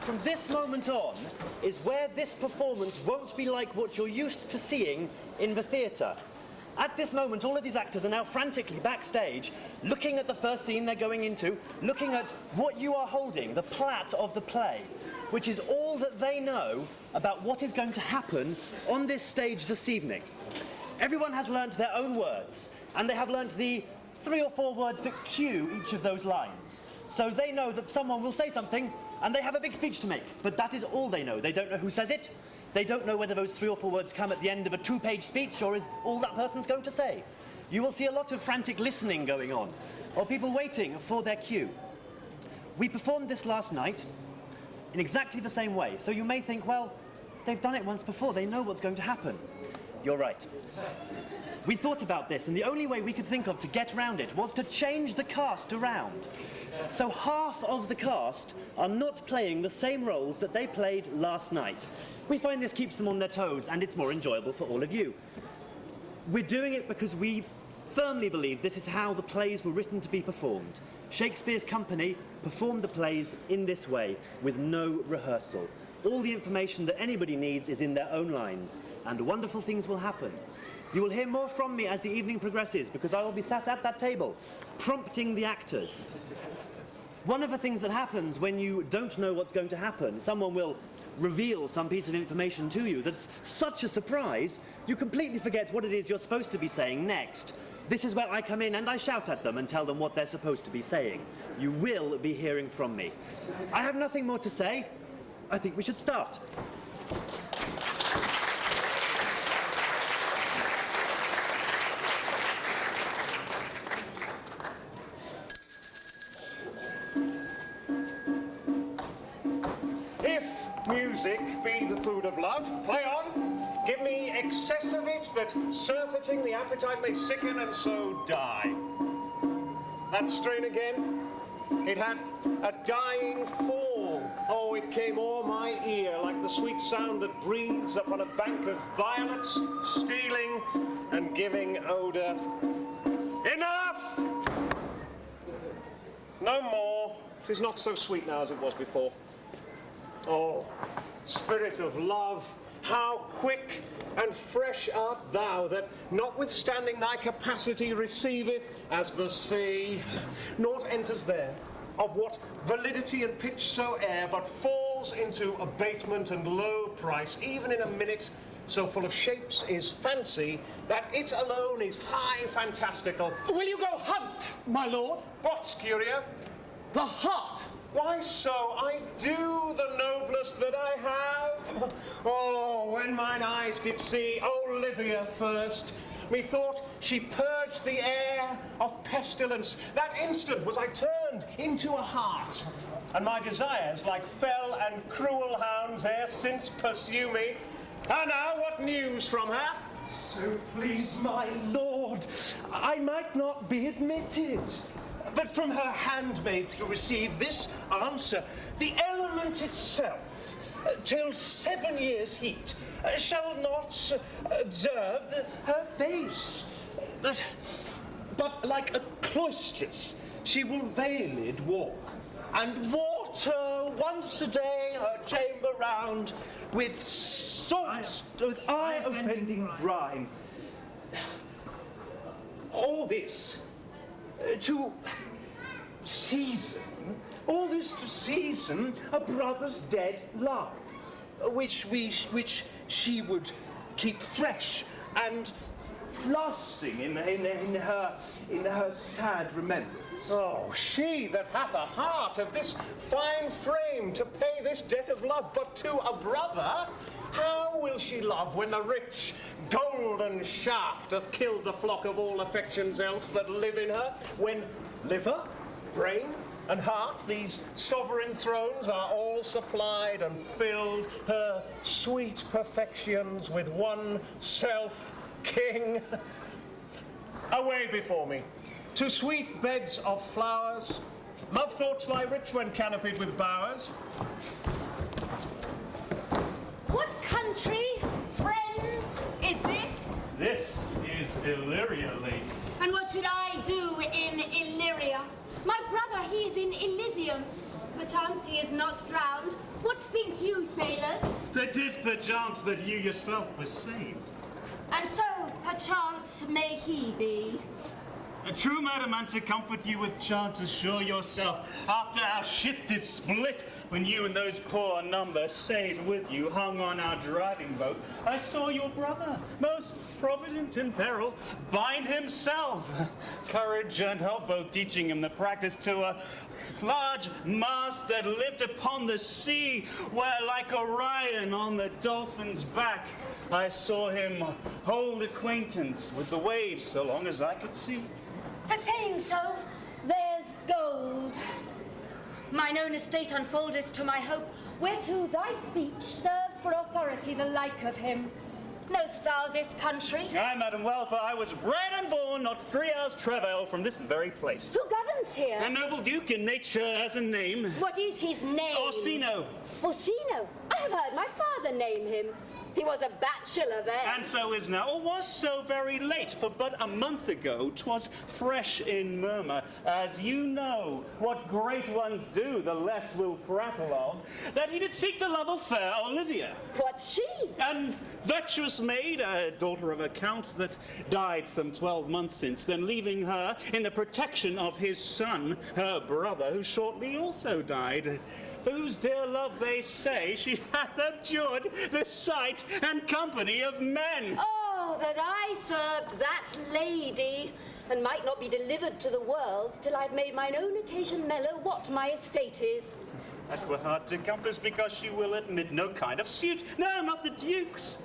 from this moment on is where this performance won't be like what you're used to seeing in the theatre. At this moment, all of these actors are now frantically backstage, looking at the first scene they're going into, looking at what you are holding, the plot of the play, which is all that they know about what is going to happen on this stage this evening. Everyone has learnt their own words, and they have learnt the 3 or 4 words that cue each of those lines. So they know that someone will say something, and they have a big speech to make, but that is all they know. They don't know who says it. They don't know whether those 3 or 4 words come at the end of a 2-page speech or is all that person's going to say. You will see a lot of frantic listening going on, or people waiting for their cue. We performed this last night in exactly the same way, so you may think, well, they've done it once before, they know what's going to happen. You're right. We thought about this, and the only way we could think of to get around it was to change the cast around. So half of the cast are not playing the same roles that they played last night. We find this keeps them on their toes, and it's more enjoyable for all of you. We're doing it because we firmly believe this is how the plays were written to be performed. Shakespeare's company performed the plays in this way, with no rehearsal. All the information that anybody needs is in their own lines, and wonderful things will happen. You will hear more from me as the evening progresses, because I will be sat at that table, prompting the actors. One of the things that happens when you don't know what's going to happen, someone will reveal some piece of information to you that's such a surprise, you completely forget what it is you're supposed to be saying next. This is where I come in and I shout at them and tell them what they're supposed to be saying. You will be hearing from me. I have nothing more to say. I think we should start. Music be the food of love. Play on. Give me excess of it, that surfeiting the appetite may sicken and so die. That strain again. It had a dying fall. Oh, it came o'er my ear like the sweet sound that breathes upon a bank of violets, stealing and giving odour. Enough! No more. 'Tis not so sweet now as it was before. Oh, spirit of love, how quick and fresh art thou, that notwithstanding thy capacity receiveth as the sea, naught enters there, of what validity and pitch soe'er, but falls into abatement and low price, even in a minute, so full of shapes is fancy, that it alone is high fantastical. Will you go hunt, my lord? What's curio? The heart. Why so, I do the noblest that I have. Oh, when mine eyes did see Olivia first, methought she purged the air of pestilence. That instant was I turned into a hart, and my desires, like fell and cruel hounds, ere since pursue me. And now, what news from her? So please my lord, I might not be admitted. But from her handmaid to receive this answer, the element itself, till 7 years' heat, shall not observe her face. But like a cloistress, she will veiled walk, and water once a day her chamber round with salt, with eye-offending brine. All this to season a brother's dead love, which she would keep fresh and lasting in her sad remembrance. Oh, she that hath a heart of this fine frame to pay this debt of love but to a brother, how will she love when the rich golden shaft hath killed the flock of all affections else that live in her, when liver, brain, and heart, these sovereign thrones, are all supplied and filled, her sweet perfections with one self-king? Away before me, to sweet beds of flowers, love thoughts lie rich when canopied with bowers. What country, friends, is this? This is Illyria, lady. And what should I do in Illyria? My brother, he is in Elysium. Perchance he is not drowned. What think you, sailors? It is perchance that you yourself were saved. And so, perchance, may he be. True, madam, and to comfort you with chance, assure yourself, after our ship did split, when you and those poor numbers stayed with you, hung on our driving boat, I saw your brother, most provident in peril, bind himself. Courage and help both teaching him the practice to a large mast that lived upon the sea, where like Orion on the dolphin's back, I saw him hold acquaintance with the waves so long as I could see. For saying so, there's gold. Mine own estate unfoldeth to my hope, whereto thy speech serves for authority the like of him. Know'st thou this country? Aye, madam, well, for I was bred and born not 3 hours' travail from this very place. Who governs here? A noble duke in nature has a name. What is his name? Orsino. Orsino? I have heard my father name him. He was a bachelor then. And so is now, or was so very late, for but a month ago 'twas fresh in murmur, as you know, what great ones do, the less will prattle of, that he did seek the love of fair Olivia. What's she? An virtuous maid, a daughter of a count that died some 12 months since, then leaving her in the protection of his son, her brother, who shortly also died. For whose dear love they say she hath abjured the sight and company of men. Oh, that I served that lady, and might not be delivered to the world till I've made mine own occasion mellow what my estate is. That were hard to compass, because she will admit no kind of suit. No, not the Duke's.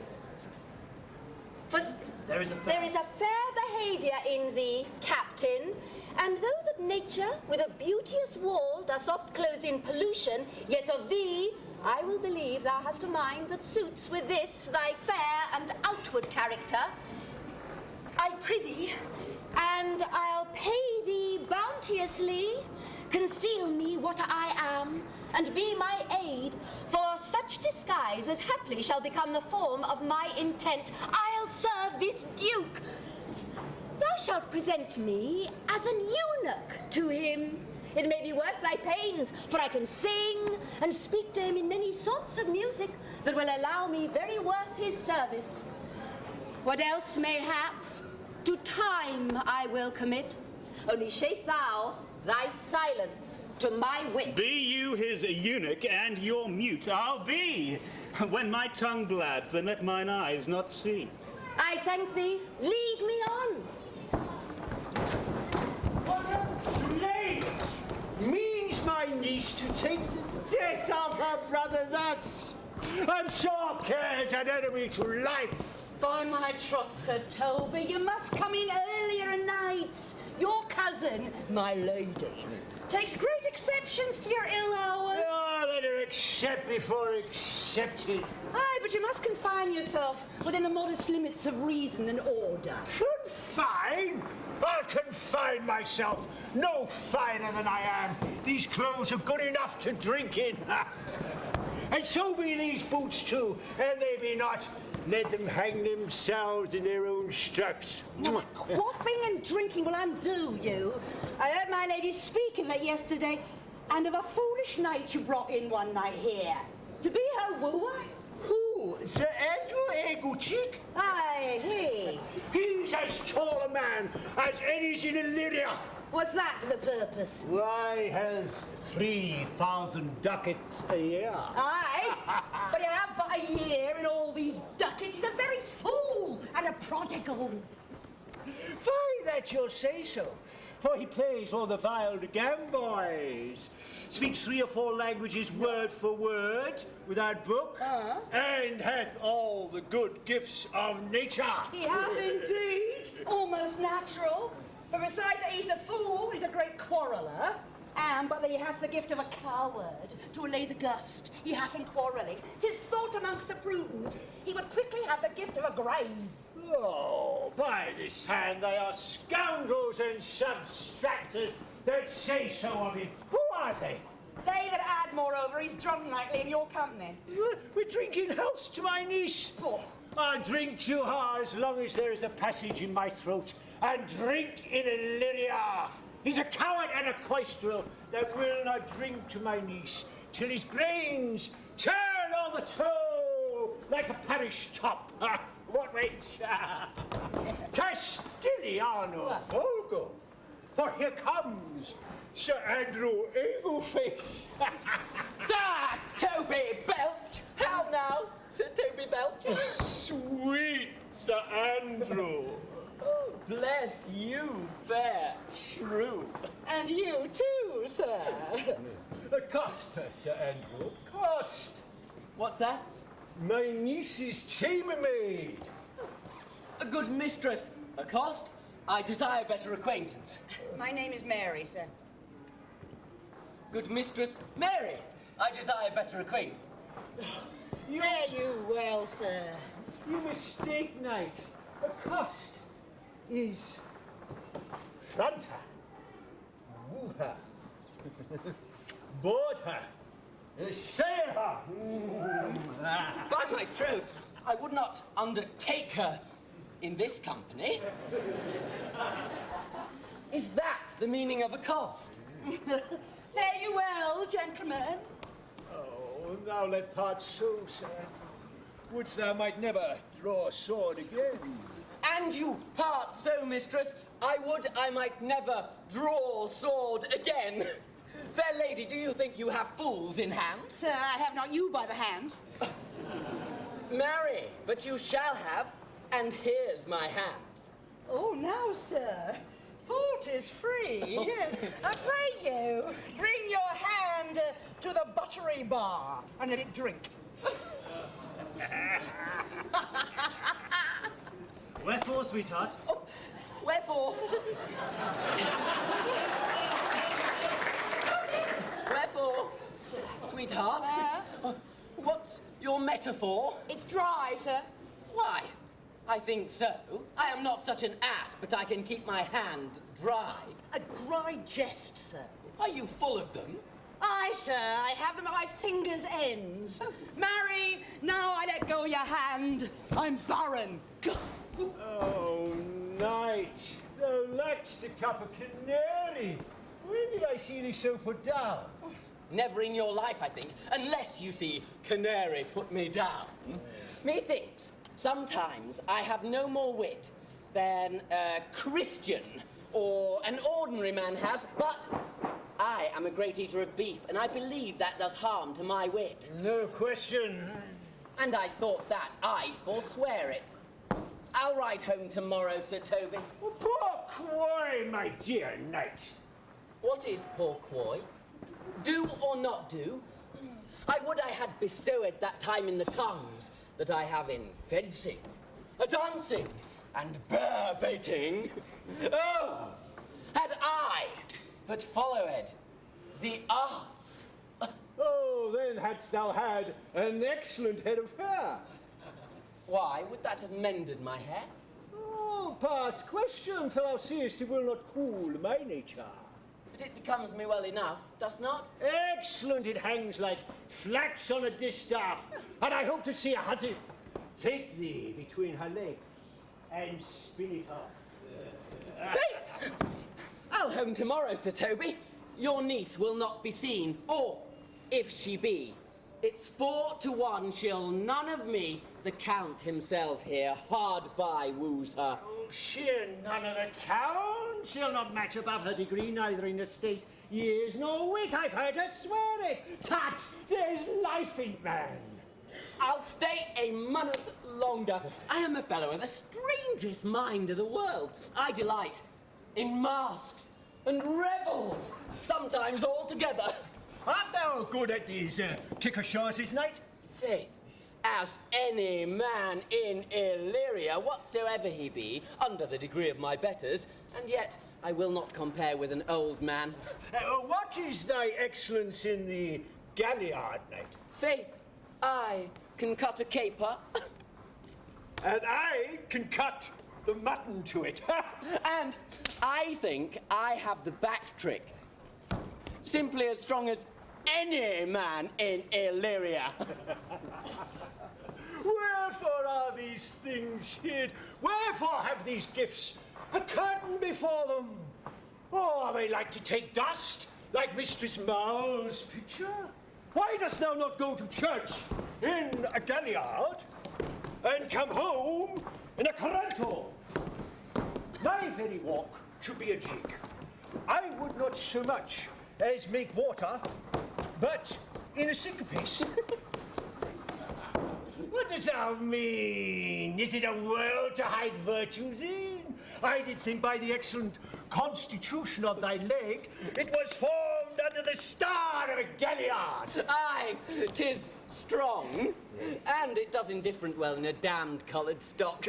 For There is a fair behaviour in thee, Captain, and though that nature with a beauteous wall does oft close in pollution, yet of thee I will believe thou hast a mind that suits with this thy fair and outward character. I prithee, and I'll pay thee bounteously, conceal me what I am, and be my aid, for such disguise as haply shall become the form of my intent. I'll serve this Duke. Thou shalt present me as an eunuch to him. It may be worth thy pains, for I can sing and speak to him in many sorts of music that will allow me very worth his service. What else mayhap, to time I will commit. Only shape thou thy silence to my wit. Be you his eunuch and your mute, I'll be. When my tongue blabs, then let mine eyes not see. I thank thee. Lead me on. Nay, means my niece to take the death of her brother thus, and sure cares an enemy to life. By my troth, Sir Toby, you must come in earlier nights. Your cousin, my lady, takes great exceptions to your ill hours. Oh, let her accept before accepted. Aye, but you must confine yourself within the modest limits of reason and order. Confine? I'll confine myself. No finer than I am. These clothes are good enough to drink in. And so be these boots too, and they be not. Let them hang themselves in their own straps. Quaffing and drinking will undo you. I heard my lady speak of it yesterday, and of a foolish knight you brought in one night here. To be her wooer? Who? Sir Andrew Eguchick? Aye, he. He's as tall a man as any's in Illyria. What's that to the purpose? Why has 3,000 ducats a year? Aye, but you have but a year in all these ducats. He's a very fool and a prodigal. Fine that you'll say so, for he plays all the vile gamboys, speaks 3 or 4 languages word for word, without book, and hath all the good gifts of nature. He hath indeed, almost natural. For besides that he's a fool, he's a great quarreller. And but that he hath the gift of a coward, to allay the gust he hath in quarrelling. 'Tis thought amongst the prudent he would quickly have the gift of a grave. Oh, by this hand they are scoundrels and substractors that say so of him. Who are they? They that add, moreover, he's drunk nightly in your company. We're drinking healths to my niece. Oh, I'll drink to her as long as there is a passage in my throat, and drink in Illyria. He's a coward and a coistrel that will not drink to my niece till his brains turn over toe like a parish top. What wench? Castiliano Volgo. For here comes Sir Andrew Eagleface. Sir Toby Belch! How now, Sir Toby Belch? Sweet Sir Andrew. Oh, bless you, fair shrew. And you too, sir. Accost her, Sir Andrew. Accost. What's that? My niece's chambermaid. A good mistress. Accost? I desire better acquaintance. My name is Mary, sir. Good mistress Mary. I desire better acquaintance. Fare you well, sir. You mistake, knight. Accost is front her, woo her, board her, sail her. By my troth, I would not undertake her in this company. Is that the meaning of accost? Fare you well, gentlemen. Oh, thou let part so, sir. Wouldst thou might never draw a sword again? And you part so, mistress, I would I might never draw sword again. Fair lady, do you think you have fools in hand? Sir, I have not you by the hand. Marry, but you shall have, and here's my hand. Oh, now, sir, thought is free. Pray you, bring your hand to the buttery bar and let it drink. Wherefore, sweetheart? Oh, wherefore? Wherefore, sweetheart? What's your metaphor? It's dry, sir. Why? I think so. I am not such an ass, but I can keep my hand dry. A dry jest, sir. Are you full of them? Aye, sir, I have them at my fingers' ends. Marry, now I let go your hand. I'm barren. Oh, knight, thou lack'st a cup of canary. When did I see thee so put down? Never in your life, I think, unless you see canary put me down. Methinks sometimes I have no more wit than a Christian or an ordinary man has, but I am a great eater of beef, and I believe that does harm to my wit. No question. And I thought that I'd forswear it. I'll ride home tomorrow, Sir Toby. Pourquoi, my dear knight? What is pourquoi? Do or not do? I would I had bestowed that time in the tongues that I have in fencing, dancing, and bear baiting. Oh, had I but followed the arts. Oh, then hadst thou had an excellent head of hair. Why would that have mended my hair? Oh, past question, for thou seest it will not cool my nature. But it becomes me well enough, does not? Excellent, it hangs like flax on a distaff, and I hope to see a hussy take thee between her legs and spin it off. Faith! I'll home tomorrow, Sir Toby. Your niece will not be seen, or if she be, it's 4 to 1 she'll none of me, the Count himself here, hard by woos her. Oh, she'll none of the Count. She'll not match above her degree, neither in estate, years, nor wit. I've heard her swear it. Tut, there's life in man. I'll stay a month longer. I am a fellow of the strangest mind of the world. I delight in masks and revels, sometimes all together. Art thou good at these kick-a-chances, knight? Faith, as any man in Illyria, whatsoever he be, under the degree of my betters, and yet I will not compare with an old man. What is thy excellence in the galliard, knight? Faith, I can cut a caper. And I can cut the mutton to it. And I think I have the back trick. Simply as strong as any man in Illyria. Well, Wherefore are these things hid? Wherefore have these gifts a curtain before them? Or are they like to take dust, like Mistress Marl's picture? Why dost thou not go to church in a galliard and come home in a coranto? My very walk should be a jig. I would not so much as make water, but in a syncopace. What does thou mean? Is it a world to hide virtues in? I did think by the excellent constitution of thy leg, it was formed under the star of a galliard. Aye, 'tis strong, and it does indifferent well in a damned coloured stock.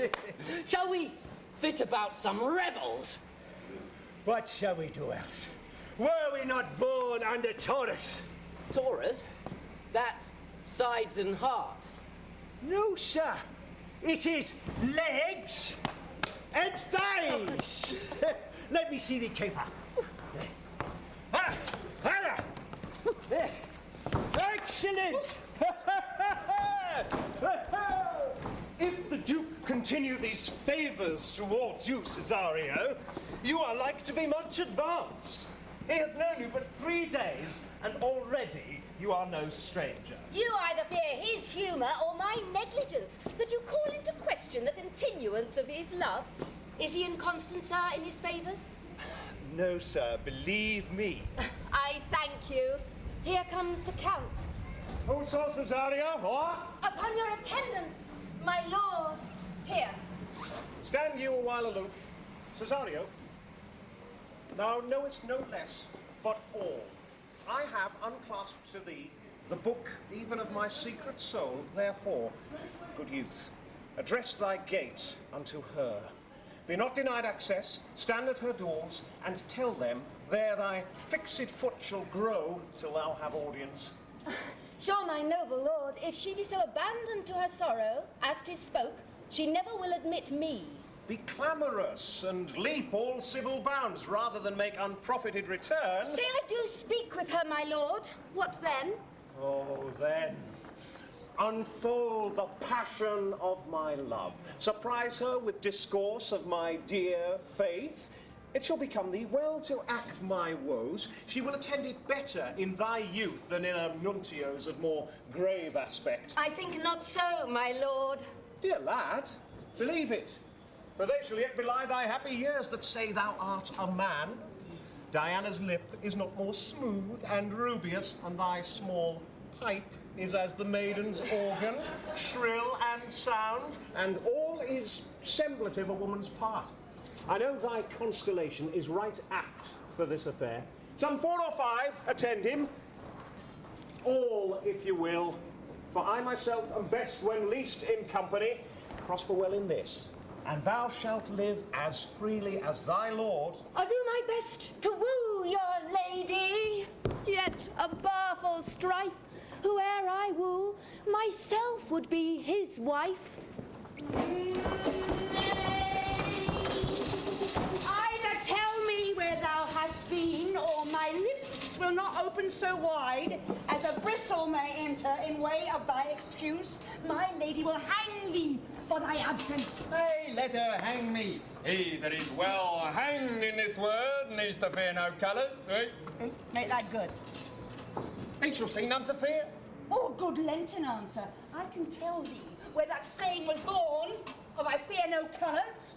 Shall we fit about some revels? What shall we do else? Were we not born under Taurus? Taurus? That's sides and heart. No, sir. It is legs and thighs. Let me see the caper. Excellent! If the Duke continue these favors towards you, Cesario, you are like to be much advanced. He hath known you but 3 days, and already you are no stranger. You either fear his humour or my negligence, that you call into question the continuance of his love. Is he inconstant, sir, in his favours? No, sir, believe me. I thank you. Here comes the Count. Who saw Cesario, or? Upon your attendance, my lord. Here. Stand you a while aloof. Cesario, thou knowest no less, but all. I have unclasped to thee the book even of my secret soul. Therefore, good youth, address thy gate unto her. Be not denied access, stand at her doors, and tell them there thy fixed foot shall grow till thou have audience. Sure, my noble lord, if she be so abandoned to her sorrow, as 'tis spoke, she never will admit me. Be clamorous and leap all civil bounds rather than make unprofited return. Say I do speak with her, my lord. What then? Oh, then, unfold the passion of my love. Surprise her with discourse of my dear faith. It shall become thee well to act my woes. She will attend it better in thy youth than in a nuntio's of more grave aspect. I think not so, my lord. Dear lad, believe it, for they shall yet belie thy happy years that say thou art a man. Diana's lip is not more smooth and rubious, and thy small pipe is as the maiden's organ, shrill and sound, and all is semblative a woman's part. I know thy constellation is right apt for this affair. Some 4 or 5 attend him, all if you will, for I myself am best when least in company. Prosper well in this, and thou shalt live as freely as thy lord. I'll do my best to woo your lady. Yet a barful strife, whoe'er I woo, myself would be his wife. Either tell me where thou hast been, or my lips will not open so wide as a bristle may enter in way of thy excuse. My lady will hang thee for thy absence. Hey, let her hang me. He that is well hanged in this word needs to fear no colours, eh? Make that good. He shall see none to fear. Oh, good Lenten answer. I can tell thee where that saying was born, of I fear no colours.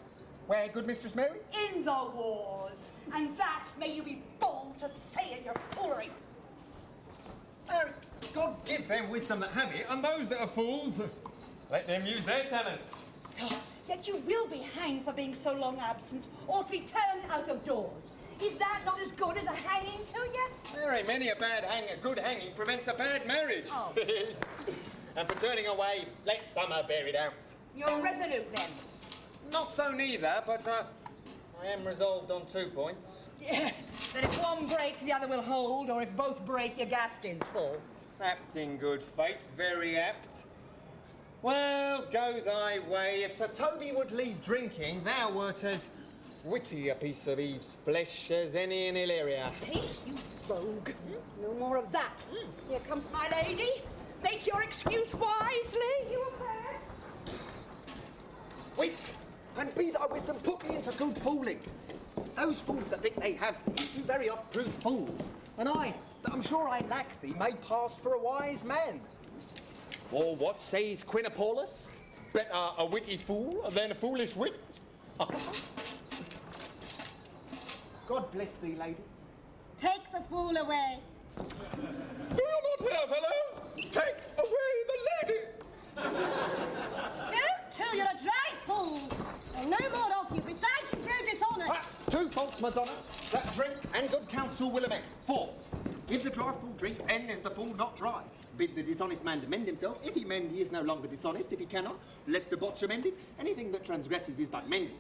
Where, good Mistress Mary? In the wars. And that may you be bold to say in your foolery. Mary, God give them wisdom that have it, and those that are fools, let them use their talents. Yet you will be hanged for being so long absent, or to be turned out of doors. Is that not as good as a hanging to you? There ain't many a bad hang. A good hanging prevents a bad marriage. Oh. And for turning away, let summer bear it out. You're resolute then. Not so neither, but I am resolved on 2 points. Yeah, that if one break, the other will hold, or if both break, your gaskins fall. Apt in good faith, very apt. Well, go thy way. If Sir Toby would leave drinking, thou wert as witty a piece of Eve's flesh as any in Illyria. Peace, you rogue. No more of that. Here comes my lady. Make your excuse wisely, you pass. Wait, and be thy wisdom put me into good fooling. Those fools that think they have me do very oft prove fools, and I, that I'm sure I lack thee, may pass for a wise man. Or what says Quinapolus? Better a witty fool than a foolish wit. God bless thee, lady. Take the fool away. Do you not hear, fellow? Take away the lady. You too, you're a dry fool. I'll no more of you. Besides, you prove dishonest. 2 faults, Madonna, that drink and good counsel will amend. 4, give the dry fool drink, then is the fool not dry. Bid the dishonest man to mend himself. If he mend, he is no longer dishonest. If he cannot, let the botch amend it. Anything that transgresses is but mending.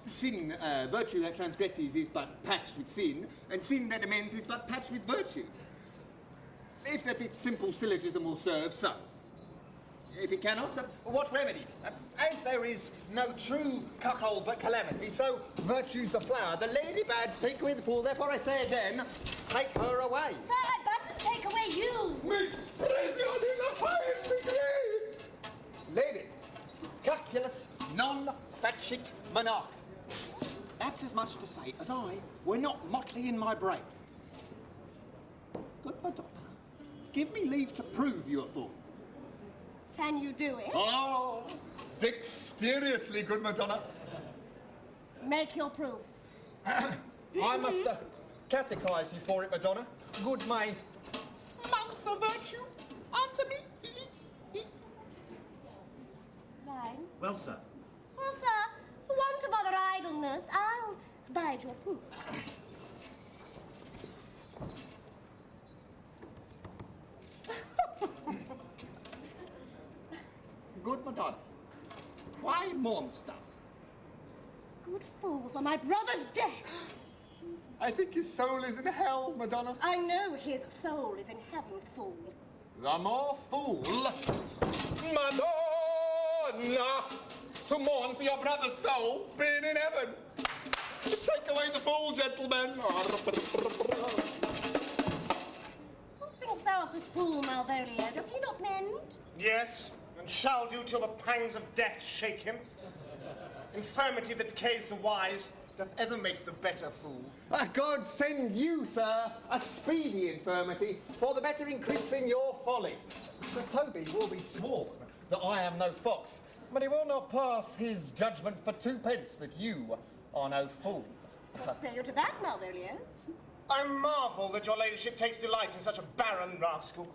Sin, virtue that transgresses is but patched with sin, and sin that amends is but patched with virtue. If that its simple syllogism will serve, so. If it cannot, what remedy? As there is no true cuckold but calamity, so virtue's the flower, the lady bad take away the fool, therefore I say again, take her away. Sir, I mustn't take away you. Miss President in the highest degree! Lady, calculus non facit monarch. That's as much to say as I were not motley in my brain. Good Madonna, give me leave to prove you a fool. Can you do it? Oh, dexterously, good Madonna. Make your proof. I must catechize you for it, Madonna. Good my monks of virtue, answer me. Fine. Well, sir. Well, sir, for want of other idleness, I'll bide your proof. Good Madonna, why monster? Good fool for my brother's death. I think his soul is in hell, Madonna. I know his soul is in heaven, fool. The more fool, Madonna, to mourn for your brother's soul being in heaven. Take away the fool, gentlemen. What thinkst thou of this fool, Malvolio? Doth he not mend? Yes, and shall do till the pangs of death shake him. Infirmity that decays the wise doth ever make the better fool. God send you, sir, a speedy infirmity for the better increasing your folly. Sir Toby will be sworn that I am no fox, but he will not pass his judgment for 2 pence that you are no fool. What say you to that, Malvolio? I marvel that your ladyship takes delight in such a barren rascal.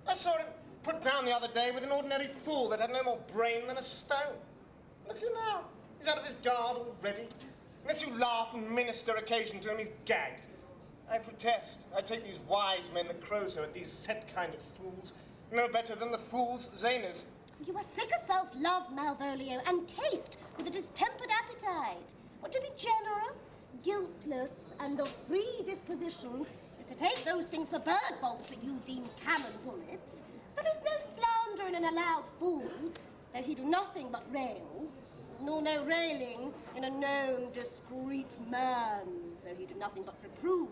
I saw him put down the other day with an ordinary fool that had no more brain than a stone. Look you now, he's out of his guard already. Unless you laugh and minister occasion to him, he's gagged. I protest, I take these wise men the Crozo at these set kind of fools, no better than the fools' Zainers. You are sick of self-love, Malvolio, and taste with a distempered appetite. What to be generous, guiltless, and of free disposition is to take those things for bird bolts that you deem cannon bullets. There is no slander in an allowed fool, though he do nothing but rail, nor no railing in a known discreet man, though he do nothing but reprove.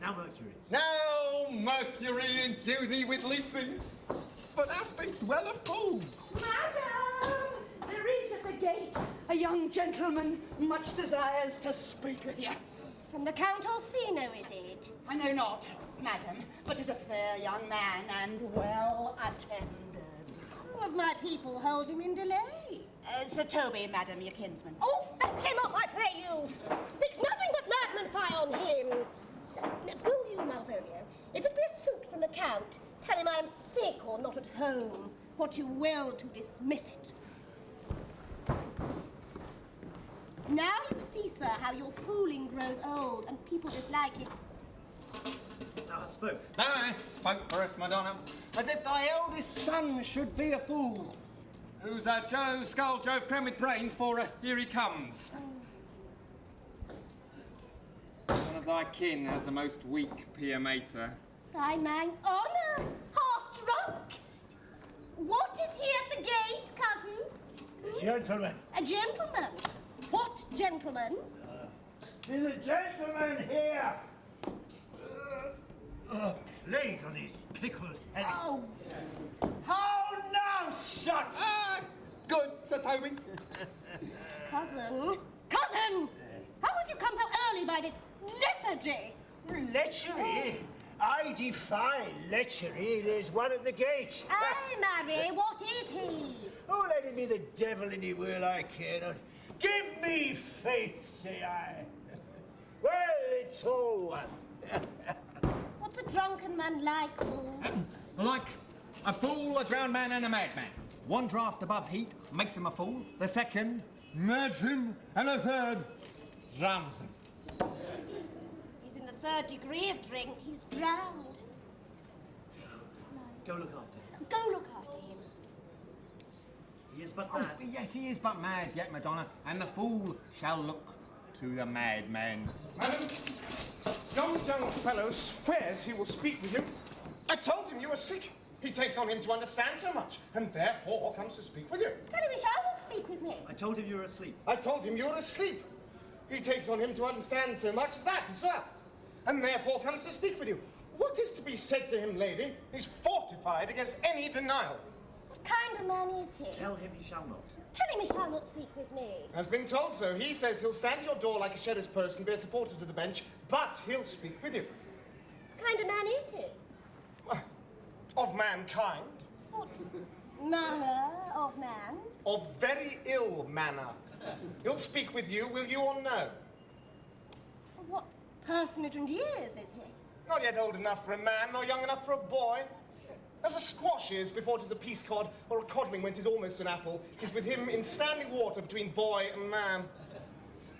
Now, Mercury. Now, Mercury, endue thee with leasing, but thou speaks well of fools. Madam, there is at the gate a young gentleman much desires to speak with you. From the Count Orsino, is it? I know not, madam, but is a fair young man and well attended. Who of my people hold him in delay? Sir Toby, madam, your kinsman. Oh, fetch him off, I pray you! Speaks nothing but madman fie on him. Go you, Malvolio. If it be a suit from the Count, tell him I am sick or not at home. What you will to dismiss it. Now you see, sir, how your fooling grows old and people dislike it. I spoke. I spoke for us, Madonna, as if thy eldest son should be a fool. Who's a Joe skull Jove crammed with brains, for here he comes. One of thy kin has a most weak pia mater. Thy mine honour, half drunk. What is he at the gate, cousin? Gentlemen, A gentleman. What gentleman? there's a gentleman here. Plague on his pickled head. Oh, How now, sot? Good, Sir Toby. Cousin! Cousin! How have you come so early by this lethargy? Lechery? I defy lechery. There's one at the gate. Aye, marry, what is he? Oh, let him be the devil any will, I care not. Give me faith, say I. Well, it's all one. What's a drunken man like, fool? Like a fool, a drowned man, and a madman. One draught above heat makes him a fool. The second murds him, and the third drowns him. He's in the third degree of drink. He's drowned. Go look after him. Go look after him. He is but mad. Oh, yes, he is but mad yet, Madonna, and the fool shall look to the madman. Madam, yon young fellow swears he will speak with you. I told him you were sick. He takes on him to understand so much, and therefore comes to speak with you. Tell him he shall not speak with me. I told him you were asleep. I told him you were asleep. He takes on him to understand so much as that as well, and therefore comes to speak with you. What is to be said to him, lady, is fortified against any denial. What kind of man is he? Tell him he shall not. Tell him he shall not speak with me. Has been told so. He says he'll stand at your door like a sheriff's post and bear supporter to the bench, but he'll speak with you. What kind of man is he? Of mankind. What manner of man? Of very ill manner. He'll speak with you, will you or no? Of what personage and years is he? Not yet old enough for a man, nor young enough for a boy. As a squash is before 'tis a peace cod, or a codling when 'tis almost an apple, 'tis with him in standing water between boy and man.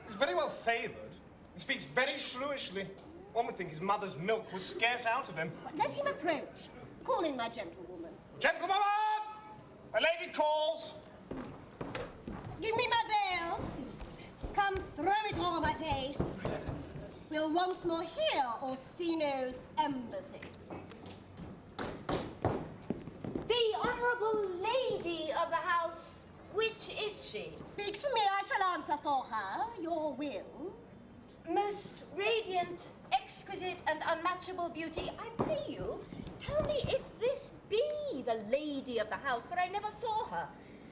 He's very well favoured, and speaks very shrewishly. One would think his mother's milk was scarce out of him. Let him approach. Call in my gentlewoman. Gentlewoman! A lady calls. Give me my veil. Come throw it all on my face. We'll once more hear Orsino's embassy. The Honourable Lady of the House, which is she? Speak to me, I shall answer for her. Your will. Most radiant, exquisite, and unmatchable beauty, I pray you, tell me if this be the lady of the house, for I never saw her.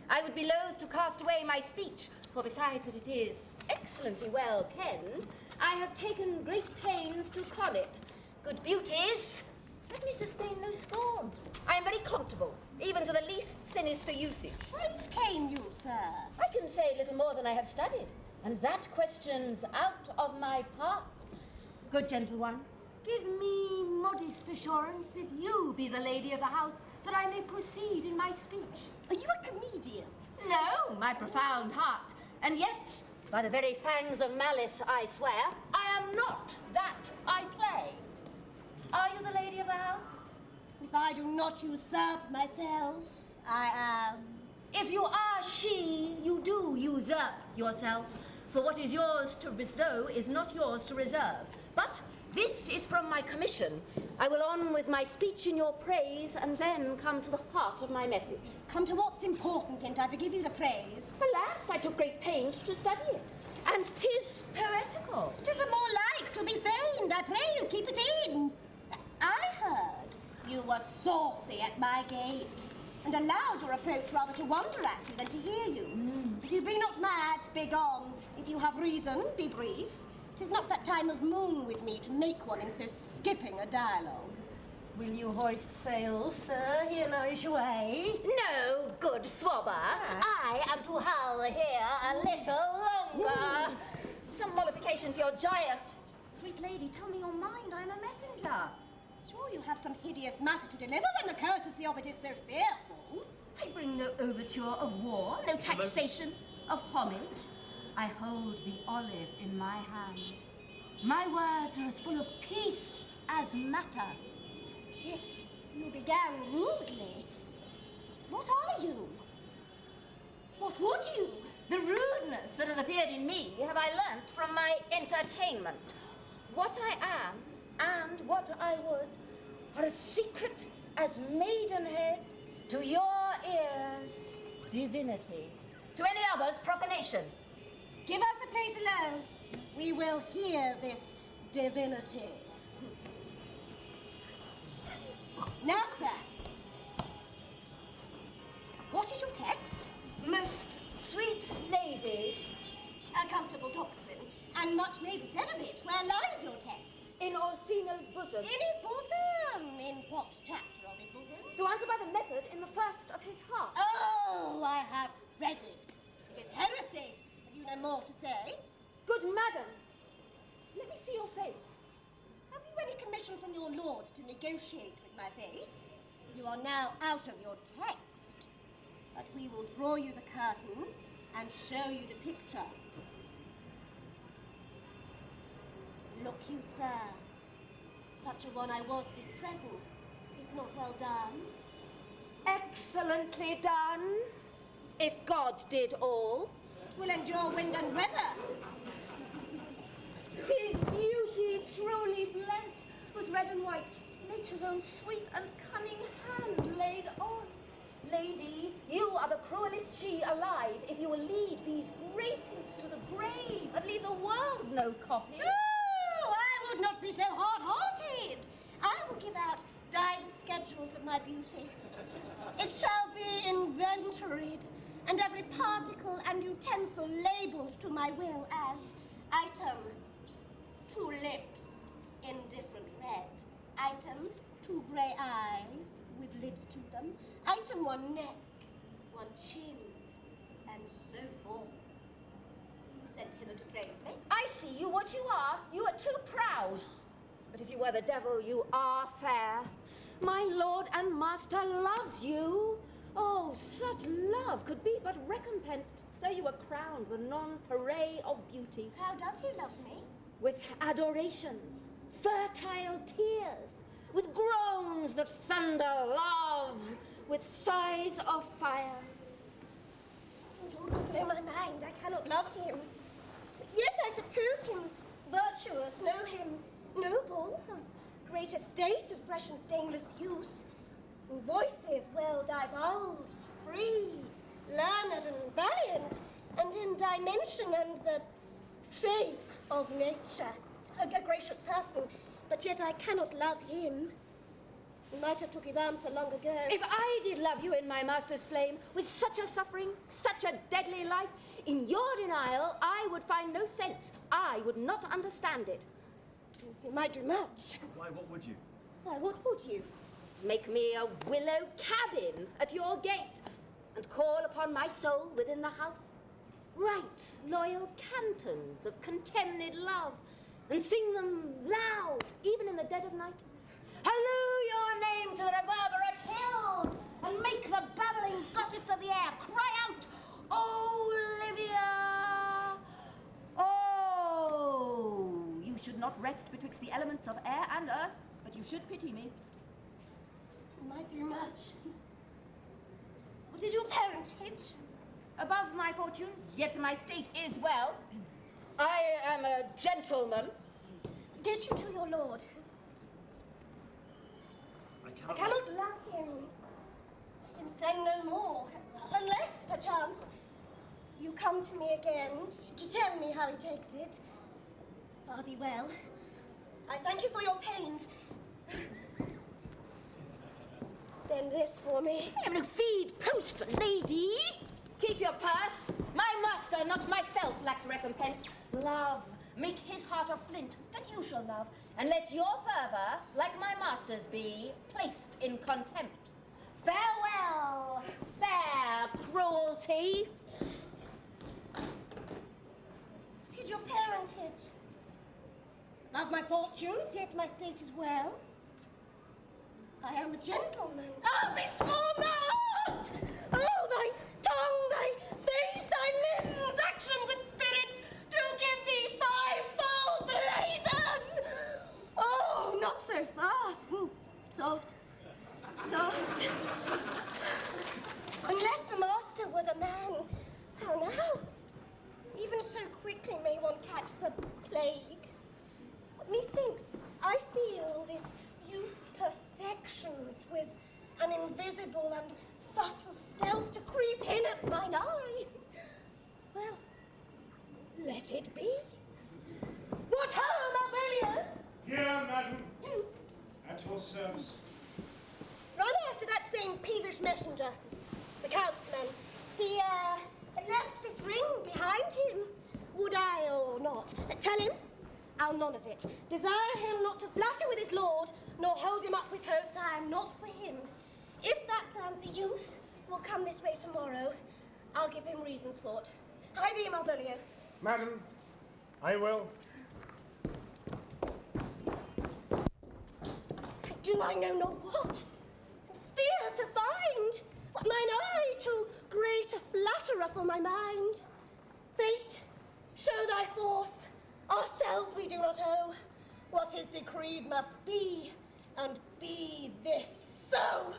I would be loath to cast away my speech, for besides that it is excellently well penned, I have taken great pains to con it. Good beauties, let me sustain no scorn. I am very comfortable, even to the least sinister usage. Whence came you, sir? I can say little more than I have studied, and that question's out of my part. Good gentle one, give me modest assurance, if you be the lady of the house, that I may proceed in my speech. Are you a comedian? No, my profound heart. And yet, by the very fangs of malice, I swear, I am not that I play. Are you the lady of the house? If I do not usurp myself, I am. If you are she, you do usurp yourself. For what is yours to bestow is not yours to reserve. But this is from my commission. I will on with my speech in your praise and then come to the heart of my message. Come to what's important, and I forgive you the praise. Alas, I took great pains to study it. And 'tis poetical. 'Tis the more like to be feigned. I pray you, keep it in. I heard you were saucy at my gates, and allowed your approach rather to wonder at you than to hear you. If you be not mad, be gone. If you have reason, be brief. 'Tis not that time of moon with me to make one in so skipping a dialogue. Will you hoist sail, sir? Here now is your way. No, good swabber. I am to howl here a little longer. Some mollification for your giant. Sweet lady, tell me your mind. I am a messenger. Sure you have some hideous matter to deliver when the courtesy of it is so fearful. I bring no overture of war, no taxation of homage. I hold the olive in my hand. My words are as full of peace as matter. Yet you began rudely. What are you? What would you? The rudeness that hath appeared in me have I learnt from my entertainment. What I am and what I would are as secret as maidenhead. To your ears, divinity. To any others, profanation. Give us a place alone. We will hear this divinity. Now, sir, what is your text? Most sweet lady. A comfortable doctrine, and much may be said of it. Where lies your text? In Orsino's bosom. In his bosom? In what chapter of his bosom? To answer by the method, in the first of his heart. Oh, I have read it. It is heresy. Have you no more to say? Good madam, let me see your face. Have you any commission from your lord to negotiate with my face? You are now out of your text. But we will draw you the curtain and show you the picture. Look you, sir. Such a one I was this present. Is not well done? Excellently done. If God did all. It will endure wind and weather. 'Tis beauty truly blent, with red and white, nature's own sweet and cunning hand laid on. Lady, you are the cruelest she alive, if you will lead these graces to the grave and leave the world no copy. Oh, I would not be so hard-hearted. I will give out divers schedules of my beauty. It shall be inventoried, and every particle and utensil labelled to my will as item 2 lips in different red, item 2 grey eyes with lids to them, item 1 neck, 1 chin, and so forth. You sent hither to praise me? I see you what you are. You are too proud. But if you were the devil, you are fair. My lord and master loves you. Oh, such love could be but recompensed, though you were crowned the nonpareil of beauty. How does he love me? With adorations, fertile tears, with groans that thunder love, with sighs of fire. The Lord does know my mind. I cannot love him. Yet I suppose him virtuous, know him noble, of great estate, of fresh and stainless use, voices well divulged, free, learned and valiant, and in dimension and the shape of nature. A gracious person, but yet I cannot love him. He might have took his answer long ago. If I did love you in my master's flame, with such a suffering, such a deadly life, in your denial I would find no sense. I would not understand it. You might do much. Why, what would you? Why, what would you? Make me a willow cabin at your gate, and call upon my soul within the house. Write loyal cantons of contemned love, and sing them loud, even in the dead of night. Halloo your name to the reverberate hills, and make the babbling gossips of the air cry out, Olivia! Oh, you should not rest betwixt the elements of air and earth, but you should pity me. You might do much. What is your parentage? Above my fortunes, yet my state is well. I am a gentleman. Get you to your lord. I cannot love him. Let him send no more, unless, perchance, you come to me again to tell me how he takes it. Fare thee well. I thank you for your pains. Spend this for me. Feed post, lady. Keep your purse. My master, not myself, lacks recompense. Love, make his heart of flint, that you shall love, and let your fervour, like my master's be, placed in contempt. Farewell, fair cruelty. 'Tis your parentage. Love my fortunes, yet my state is well. I am a gentleman. Ah, be sworn thou art! Oh, thy tongue, thy face, thy limbs, actions and spirits do give thee fivefold blazon! Oh, not so fast. Soft, soft. Unless the master were the man. How now? Even so quickly may one catch the plague. Methinks I feel this youth's perfections with an invisible and subtle stealth to creep in at mine eye. Well, let it be. What ho, Malvolio? Here, madam. At your service. Run after that same peevish messenger, the Count's man. He, left this ring behind him. Would I or not? Tell him I'll none of it. Desire him not to flatter with his lord, nor hold him up with hopes I am not for him. If that the youth will come this way tomorrow, I'll give him reasons for it. I thee, Malvolio. Madam, I will. Do I know not what? Fear to find. What mine eye too great a flatterer for my mind. Fate, show thy force. Ourselves we do not owe. What is decreed must be, and be this so.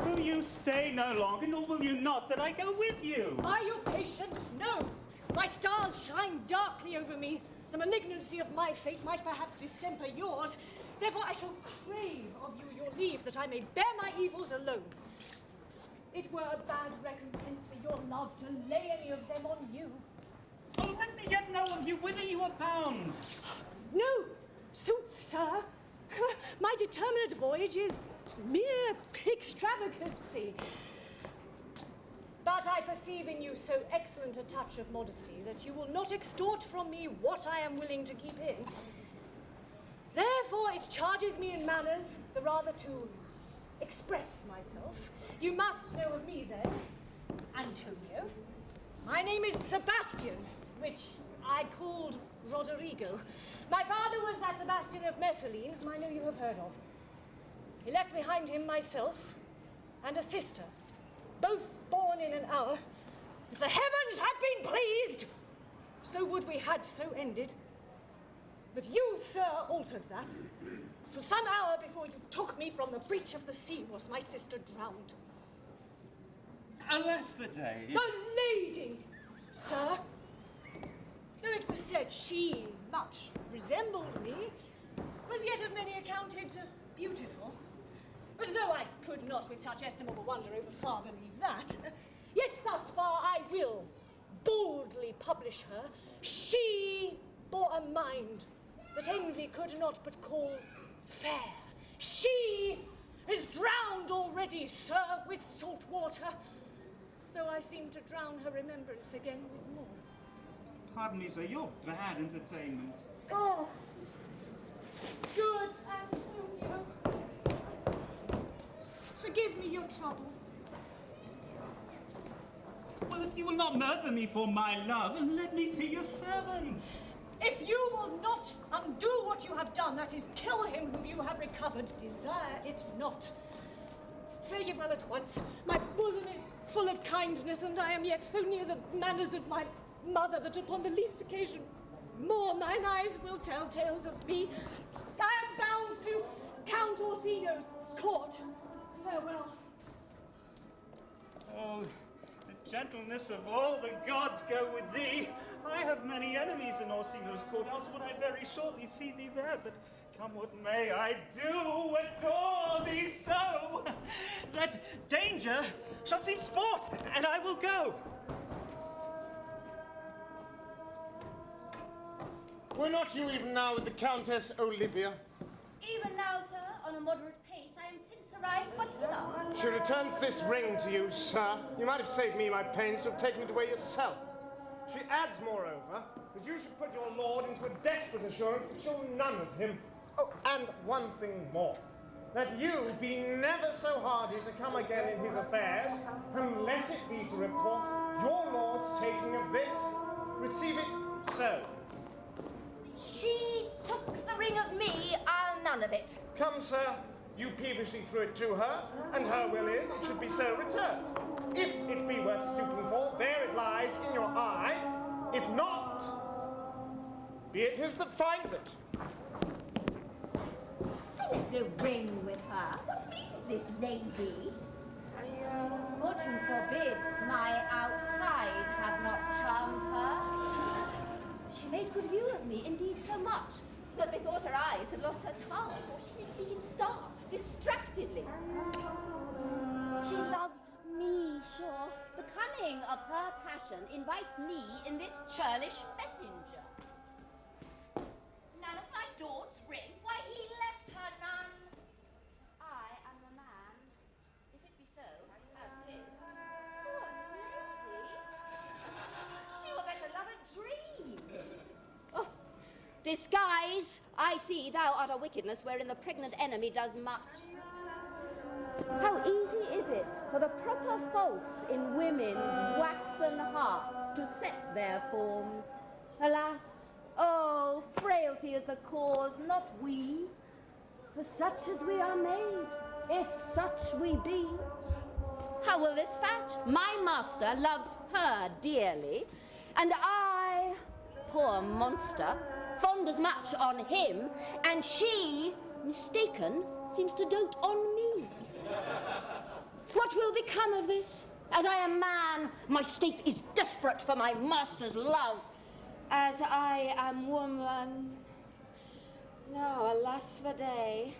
Will you stay no longer, nor will you not that I go with you? By your patience, no. My stars shine darkly over me. The malignancy of my fate might perhaps distemper yours. Therefore I shall crave of you your leave that I may bear my evils alone. It were a bad recompense for your love to lay any of them on you. Oh, let me yet know of you whither you are bound. No, sooth, sir. My determinate voyage is mere extravagancy. But I perceive in you so excellent a touch of modesty that you will not extort from me what I am willing to keep in. Therefore, it charges me in manners the rather to express myself. You must know of me, then, Antonio. My name is Sebastian, which I called Roderigo. My father was that Sebastian of Messalene, whom I know you have heard of. He left behind him myself and a sister, both born in an hour. If the heavens had been pleased, so would we had so ended. But you, sir, altered that. For some hour before you took me from the breach of the sea was my sister drowned. Alas the day. The lady, sir. Though it was said she much resembled me, was yet of many accounted beautiful. But though I could not with such estimable wonder over far believe that, yet thus far I will boldly publish her. She bore a mind that envy could not but call fair. She is drowned already, sir, with salt water, though I seem to drown her remembrance again with more. Pardon me, sir, you're bad entertainment. Oh, good Antonio. Forgive me your trouble. Well, if you will not murder me for my love, then let me be your servant. If you will not undo what you have done, that is, kill him whom you have recovered, desire it not. Fare ye well at once. My bosom is full of kindness, and I am yet so near the manners of my mother that upon the least occasion more mine eyes will tell tales of me. I am bound to Count Orsino's court. Farewell. Oh, the gentleness of all the gods go with thee. I have many enemies in Orsino's court, else would I very shortly see thee there. But come what may, I do adore thee so, that danger shall seem sport, and I will go. Were not you even now with the Countess Olivia? Even now, sir, on a moderate pace, I am since arrived but hither. She returns this ring to you, sir. You might have saved me my pains to have taken it away yourself. She adds, moreover, that you should put your lord into a desperate assurance that you'll none of him. Oh, and one thing more. That you be never so hardy to come again in his affairs, unless it be to report your lord's taking of this. Receive it so. She took the ring of me, I'll none of it. Come, sir, you peevishly threw it to her, and her will is it should be so returned. If it be worth stooping for, there it lies in your eye. If not, be it his that finds it. I left no ring with her. What means this lady? Fortune forbid my outside have not charmed her. She made good view of me, indeed so much, that methought her eyes had lost her tongue, for she did speak in starts, distractedly. She loves me, sure. The cunning of her passion invites me in this churlish messenger. None of my lord's ring? Why, he left her none. I am the man. If it be so, Disguise, I see thou art a wickedness wherein the pregnant enemy does much. How easy is it for the proper false in women's waxen hearts to set their forms? Alas, oh, frailty is the cause, not we. For such as we are made, if such we be. How will this fetch? My master loves her dearly, and I, poor monster, fond as much on him, and she, mistaken, seems to dote on me. What will become of this? As I am man, my state is desperate for my master's love. As I am woman, now alas the day,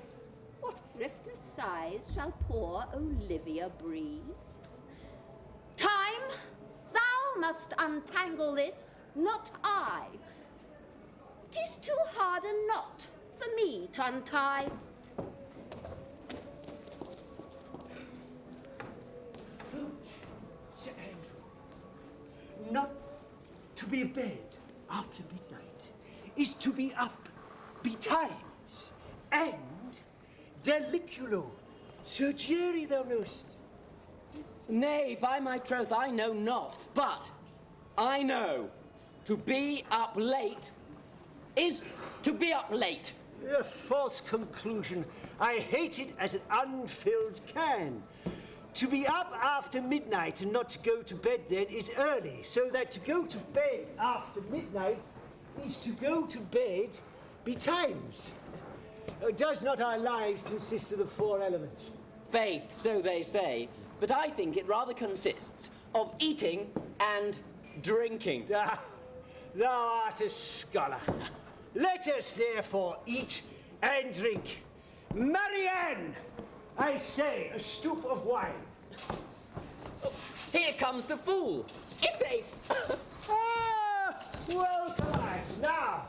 what thriftless sighs shall poor Olivia breathe? Time, thou must untangle this, not I. 'Tis too hard a knot for me to untie. Sir Andrew, not to be abed after midnight is to be up betimes, and deliculo, surgery thou knowest. Nay, by my troth, I know not, but I know to be up late is to be up late. A false conclusion. I hate it as an unfilled can. To be up after midnight and not to go to bed then is early, so that to go to bed after midnight is to go to bed betimes. Does not our lives consist of the four elements? Faith, so they say, but I think it rather consists of eating and drinking. Ah, thou art a scholar. Let us therefore eat and drink. Marianne, I say, a stoup of wine. Here comes the fool. Ife! Ah, well, class. Now,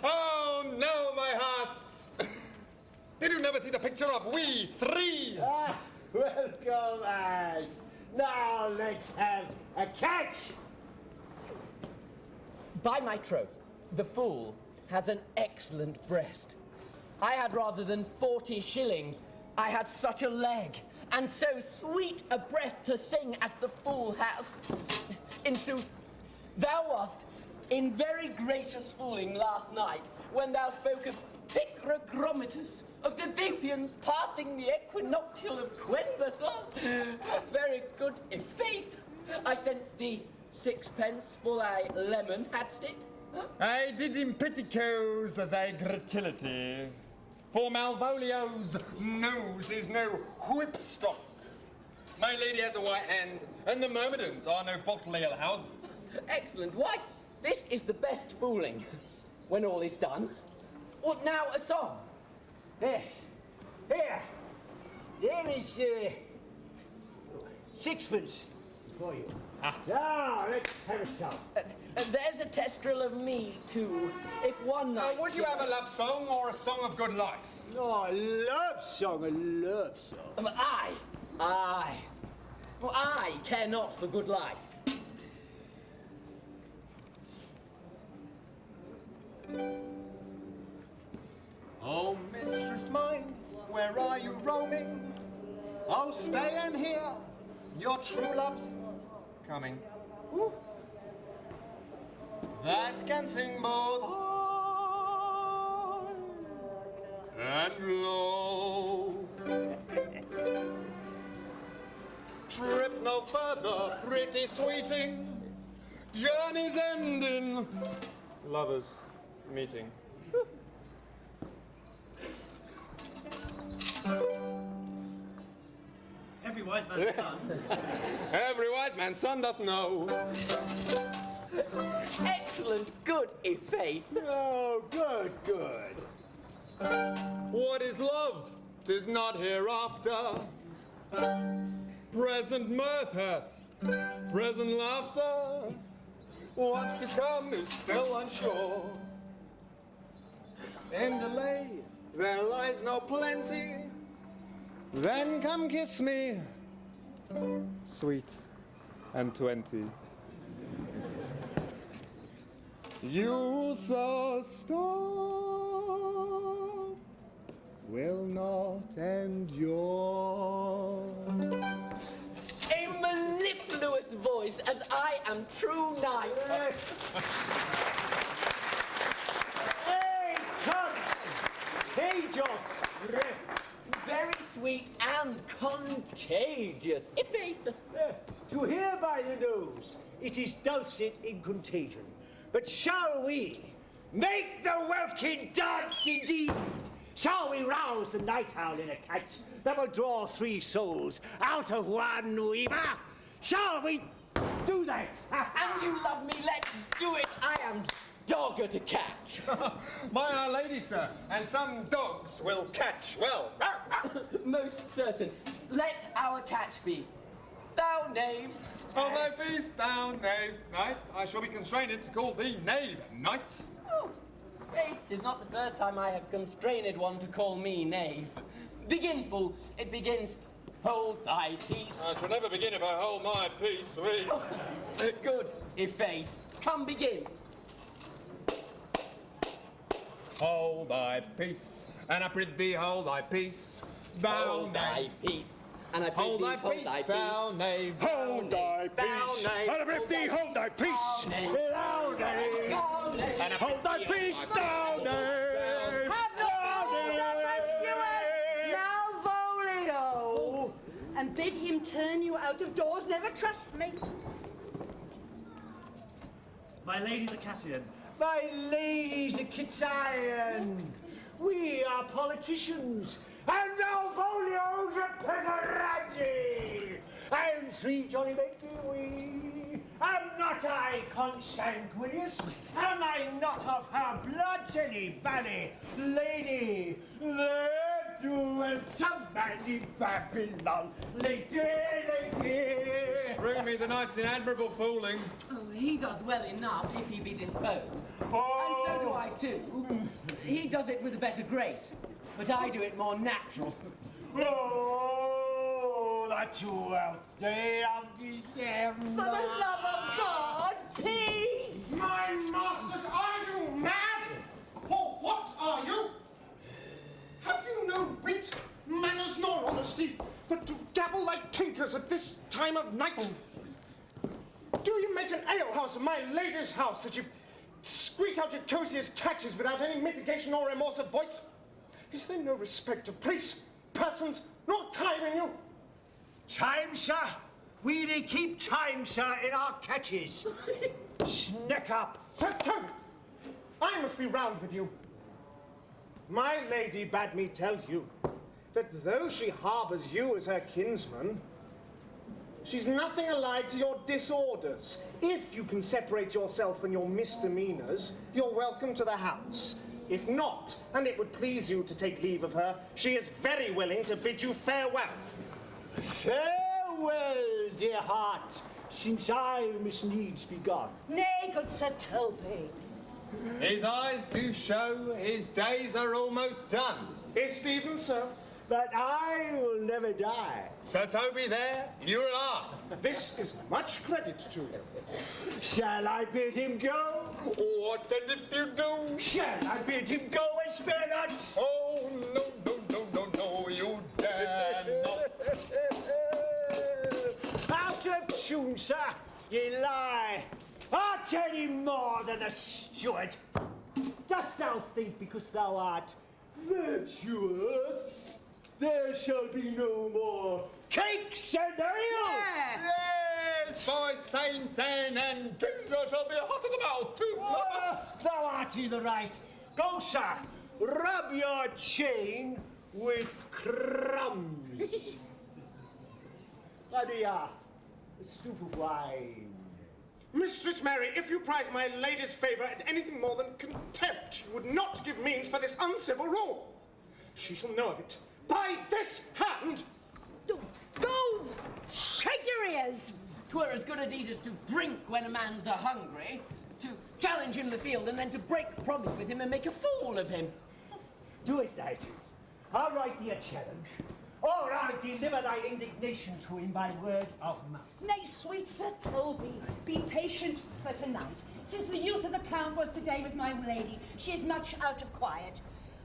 Oh, no, my hearts! Did you never see the picture of we three? Ah, welcome, lass. Now let's have a catch. By my troth, the fool has an excellent breast. I had rather than 40 shillings, I had such a leg, and so sweet a breath to sing as the fool has. In sooth, thou wast in very gracious fooling last night, when thou spoke of picrogrometus, of the Vapians passing the equinoctial of Quenbus. Oh, that's very good, i' faith. I sent thee 6pence for thy lemon, hadst it? Huh? I did in petticoats thy gratuity. For Malvolio's nose is no whipstock. My lady has a white hand, and the Myrmidons are no bottle ale houses. Excellent. Why, this is the best fooling, when all is done. Well, now a song. Yes. Here. There is 6pence for you. Now, let's have a song. There's a testrel of me, too. If one night... Would you have a love song or a song of good life? Oh, a love song, a love song. Well, I care not for good life. Oh, mistress mine, where are you roaming? Oh, stay and hear your true love's coming. Woo. That can sing both high and low. Trip no further, pretty sweeting. Journey's ending. Lovers meeting. Every wise man's son. Every wise man's son doth know. Excellent, good, i' faith. Oh, good, good. What is love? 'Tis not hereafter. Present mirth hath present laughter. What's to come is still unsure. In delay there lies no plenty. Then come kiss me, sweet and 20. Youth's a star will not endure. A mellifluous voice, as I am true knight. Hey, come! Hey, Joss! Very sweet and contagious, i' faith. To hear by the nose, it is dulcet in contagion. But shall we make the welkin dance indeed? Shall we rouse the night owl in a catch that will draw 3 souls out of one weaver? Shall we do that? And you love me, let's do it. I am dogger to catch. By Our Lady, sir, and some dogs will catch well. Most certain. Let our catch be. Thou knave. On thy feast, thou knave, knight. I shall be constrained to call thee knave, knight. Oh, faith, 'tis not the first time I have constrained one to call me knave. Begin, fool. It begins, hold thy peace. I shall never begin if I hold my peace for me. Good, i' faith. Come, begin. Hold thy peace, and I prithee hold thy peace. Thou Hold thy peace. And I hold thy peace, thou knave. Hold thy peace, and I bid thee hold thy peace. Thou knave, and hold thy peace, thou knave. Have no hold up, my steward! Malvolio! And bid him turn you out of doors, never trust me. My lady the Catian, my lady the Kitayan, we are politicians, and Malvolio's a pederazzi, and 3 jolly making we. Am not I consanguineous? Am I not of her blood, any valley lady? There dwelt a man in Babylon, lady. Through me the knight's in admirable fooling. Oh, he does well enough if he be disposed. Oh. And so do I too. He does it with a better grace, but I do it more natural. Oh, the 12th day of December. For the love of God, peace! My masters, are you mad? Or what are you? Have you no wit, manners, nor honesty, but to gabble like tinkers at this time of night? Do you make an alehouse of my lady's house that you squeak out your coziest catches without any mitigation or remorse of voice? Is there no respect of place, persons, nor time in you? Time, sir? We did keep time, sir, in our catches. Sneck up. Turn! I must be round with you. My lady bade me tell you that though she harbours you as her kinsman, she's nothing allied to your disorders. If you can separate yourself from your misdemeanours, you're welcome to the house. If not, and it would please you to take leave of her, she is very willing to bid you farewell. Farewell, dear heart, since I must needs be gone. Nay, good Sir Toby. His eyes do show his days are almost done. Is Stephen so? But I will never die. Sir Toby there, you and I. This is much credit to him. Shall I bid him go? What and if you do? Shall I bid him go and spare not? Oh, no, you dare not. Out of tune, sir. Ye lie. I'll tell you more than a steward. Dost thou think because thou art virtuous, there shall be no more cakes and ale? Yes, by Saint Anne and ginger shall be hot in the mouth too. Thou art in the right. Go, sir. Rub your chain with crumbs. There we are. A stoup of wine. Mistress Mary, if you prize my lady's favour at anything more than contempt, you would not give means for this uncivil rule. She shall know of it by this hand. Go! Shake your ears! 'Twere as good a deed as to drink when a man's a-hungry, to challenge him in the field, and then to break promise with him and make a fool of him. Do it, knight. I'll write thee a challenge, or I'll deliver thy indignation to him by word of mouth. Nay, sweet Sir Toby, be patient for tonight. since the youth of the Count was today with my lady, she is much out of quiet.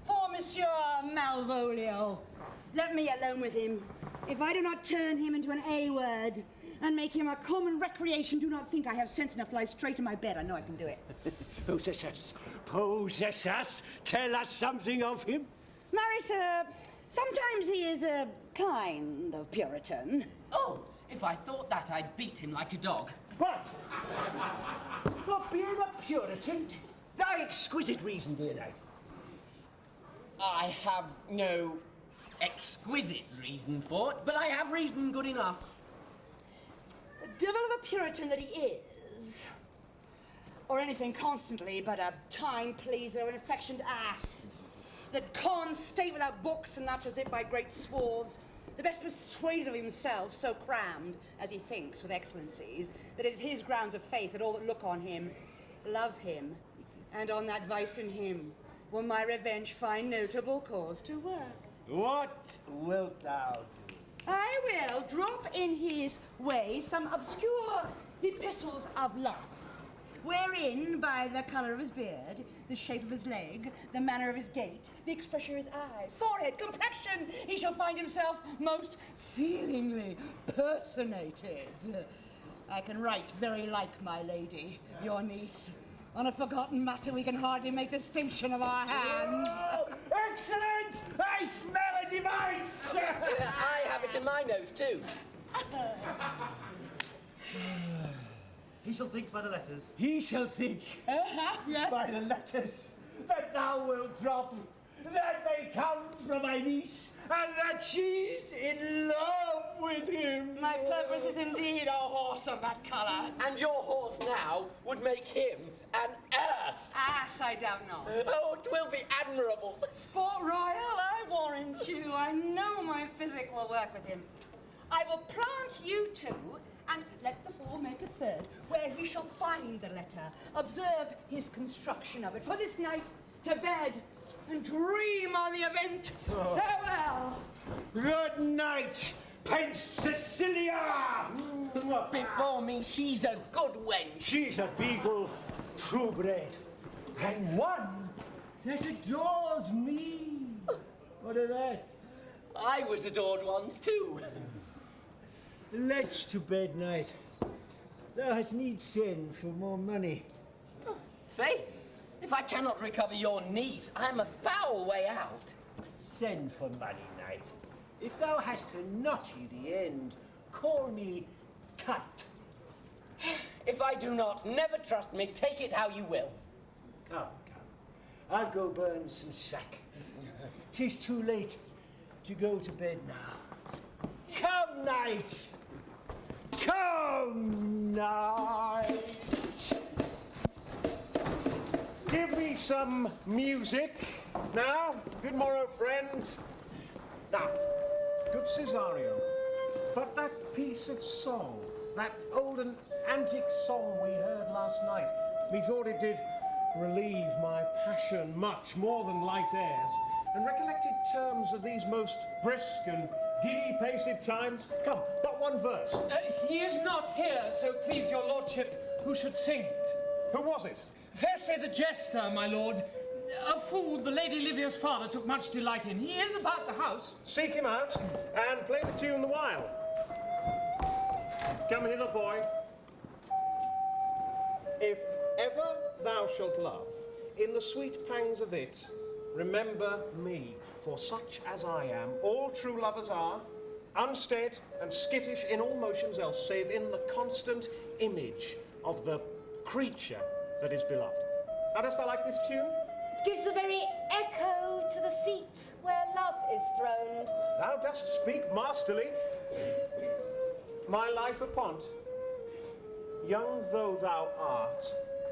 For Monsieur Malvolio, let me alone with him. If I do not turn him into an A-word and make him a common recreation, do not think I have sense enough to lie straight in my bed. I know I can do it. Possess us, tell us something of him. Marry, sir, sometimes he is a kind of Puritan. Oh, if I thought that, I'd beat him like a dog. What? For being a Puritan? Thy exquisite reason, dear knight. I have no exquisite reason for it, but I have reason good enough. The devil of a Puritan that he is, or anything constantly but a time-pleaser, an affectionate ass, that cons state without books and natures it by great swaths, the best persuaded of himself, so crammed, as he thinks, with excellencies, that it is his grounds of faith that all that look on him love him, and on that vice in him will my revenge find notable cause to work. What wilt thou do? I will drop in his way some obscure epistles of love, wherein, by the colour of his beard, the shape of his leg, the manner of his gait, the expression of his eye, forehead, complexion, he shall find himself most feelingly personated. I can write very like my lady, your niece. On a forgotten matter, we can hardly make distinction of our hands. Oh, excellent! I smell a device! I have it in my nose, too. He shall think by the letters. He shall think by the letters that thou wilt drop, that they come from my niece, and that she's in love with him. My purpose is indeed a horse of that colour. And your horse now would make him an ass. Ass, I doubt not. Oh, it will be admirable. Sport royal, I warrant you. I know my physic will work with him. I will plant you two, and let the fool make a third, where he shall find the letter. Observe his construction of it. For this night, to bed, and dream on the event. Oh. Farewell. Good night, Prince Cecilia! Before me, she's a good wench. She's a beagle, true bred, and one that adores me. What of that? I was adored once, too. Let's to bed, knight. Thou hast need send for more money. Faith, if I cannot recover your niece, I am a foul way out. Send for money, knight. If thou hast a knotty the end, call me Cut. If I do not, never trust me, take it how you will. Come. I'll go burn some sack. 'Tis too late to go to bed now. Come, knight! Come, knight! Give me some music. Now, good morrow, friends. Now, good Cesario, but that piece of song, that old and antique song we heard last night, methought it did relieve my passion much more than light airs, and recollected terms of these most brisk and giddy-paced times. Come, but one verse. He is not here, so please your lordship, who should sing it? Who was it? Fair say the jester, my lord. A fool the Lady Livia's father took much delight in. He is about the house. Seek him out, and play the tune the while. Come hither, boy. If ever thou shalt love, in the sweet pangs of it, remember me, for such as I am, all true lovers are, unstead and skittish in all motions else, save in the constant image of the creature that is beloved. How dost thou like this tune? It gives the very echo to the seat where love is throned. Thou dost speak masterly. My life upon, young though thou art,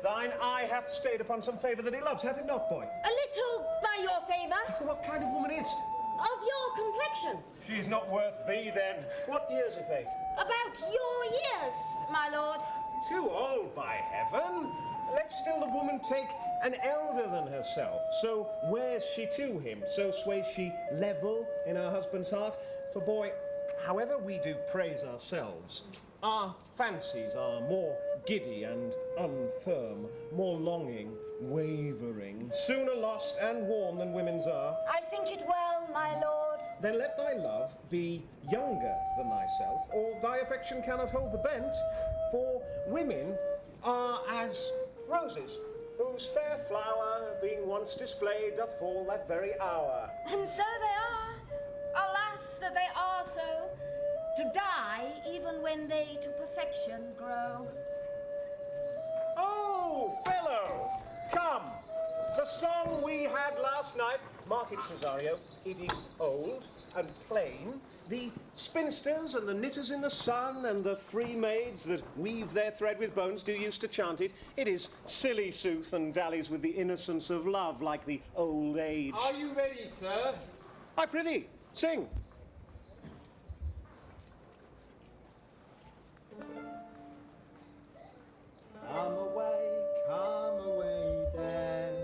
thine eye hath stayed upon some favour that he loves, hath it not, boy? A little by your favour. What kind of woman is't? Of your complexion. She is not worth thee, then. What years, i' faith? About your years, my lord. Too old, by heaven. Let still the woman take an elder than herself. So wears she to him, so sways she level in her husband's heart. For, boy, however we do praise ourselves, our fancies are more giddy and unfirm, more longing, wavering, sooner lost and worn than women's are. I think it well, my lord. Then let thy love be younger than thyself, or thy affection cannot hold the bent, for women are as roses, whose fair flower, being once displayed, doth fall that very hour. And so they are. Alas, that they are so, to die even when they to perfection grow. Oh, fellow, come. The song we had last night, mark it, Cesario, it is old and plain. The spinsters and the knitters in the sun and the free maids that weave their thread with bones do used to chant it. It is silly sooth and dallies with the innocence of love like the old age. Are you ready, sir? I prithee, sing. Come away, death,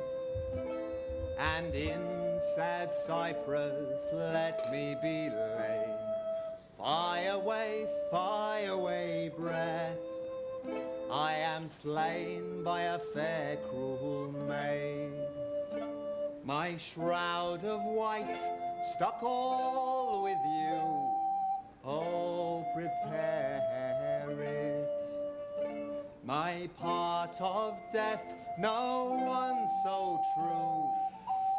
and in sad cypress let me be laid. Fly away, breath, I am slain by a fair cruel maid. My shroud of white stuck all with you, oh, prepare it. My part of death no one so true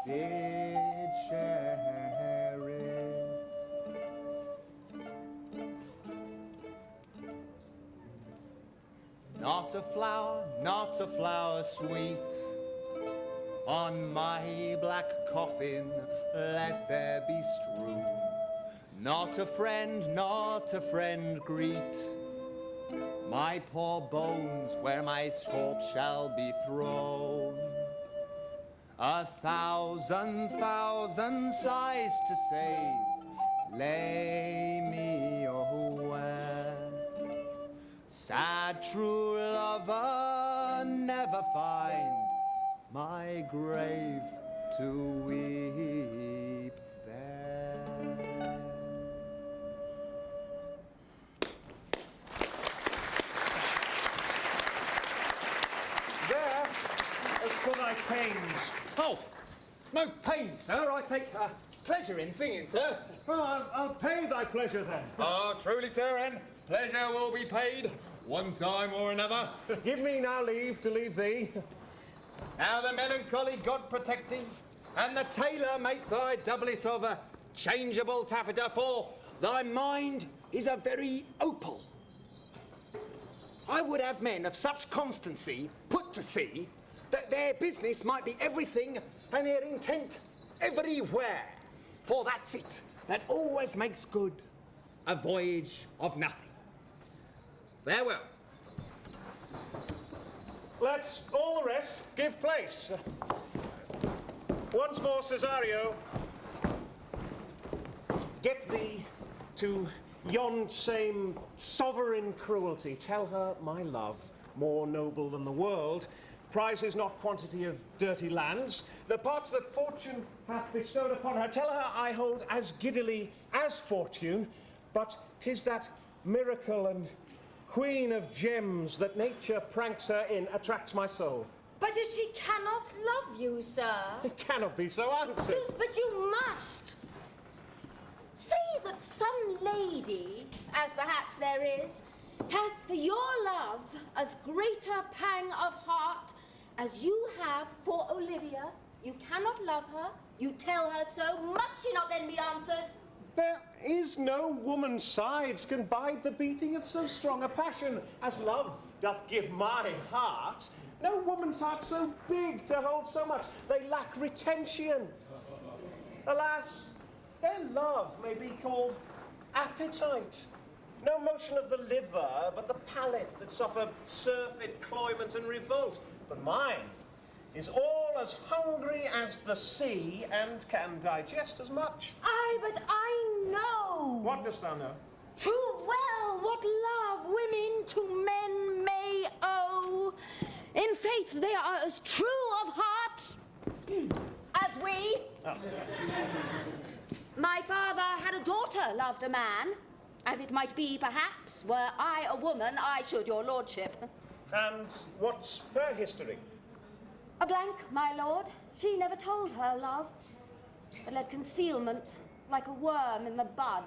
did share it. Not a flower sweet, on my black coffin let there be strewn. Not a friend greet my poor bones where my corpse shall be thrown. 1,000 sighs to save, lay me away. Sad true lover, never find my grave to weep there. There, as for thy pains. Oh, no pain, sir. I take pleasure in singing, sir. Well, I'll pay thy pleasure then. Ah, truly, sir, and pleasure will be paid one time or another. Give me now leave to leave thee. Now the melancholy God protect thee, and the tailor make thy doublet of a changeable taffeta, for thy mind is a very opal. I would have men of such constancy put to sea, that their business might be everything and their intent everywhere. For that's it, that always makes good a voyage of nothing. Farewell. Let's all the rest give place. Once more, Cesario, get thee to yon same sovereign cruelty. Tell her my love, more noble than the world, prizes not quantity of dirty lands. The parts that fortune hath bestowed upon her, tell her I hold as giddily as fortune, but 'tis that miracle and queen of gems that nature pranks her in attracts my soul. But if she cannot love you, sir. It cannot be so answered. But you must. Say that some lady, as perhaps there is, hath for your love as great a pang of heart as you have for Olivia. You cannot love her. You tell her so. Must she not then be answered? There is no woman's sides can bide the beating of so strong a passion as love doth give my heart. No woman's heart so big to hold so much. They lack retention. Alas, their love may be called appetite. No motion of the liver, but the palate that suffer surfeit, cloyment, and revolt. But mine is all as hungry as the sea and can digest as much. Aye, but I know. What dost thou know? Too well what love women to men may owe. In faith, they are as true of heart as we. Oh. My father had a daughter loved a man, as it might be, perhaps, were I a woman, I should, your lordship. And what's her history? A blank, my lord. She never told her love, but let concealment, like a worm in the bud,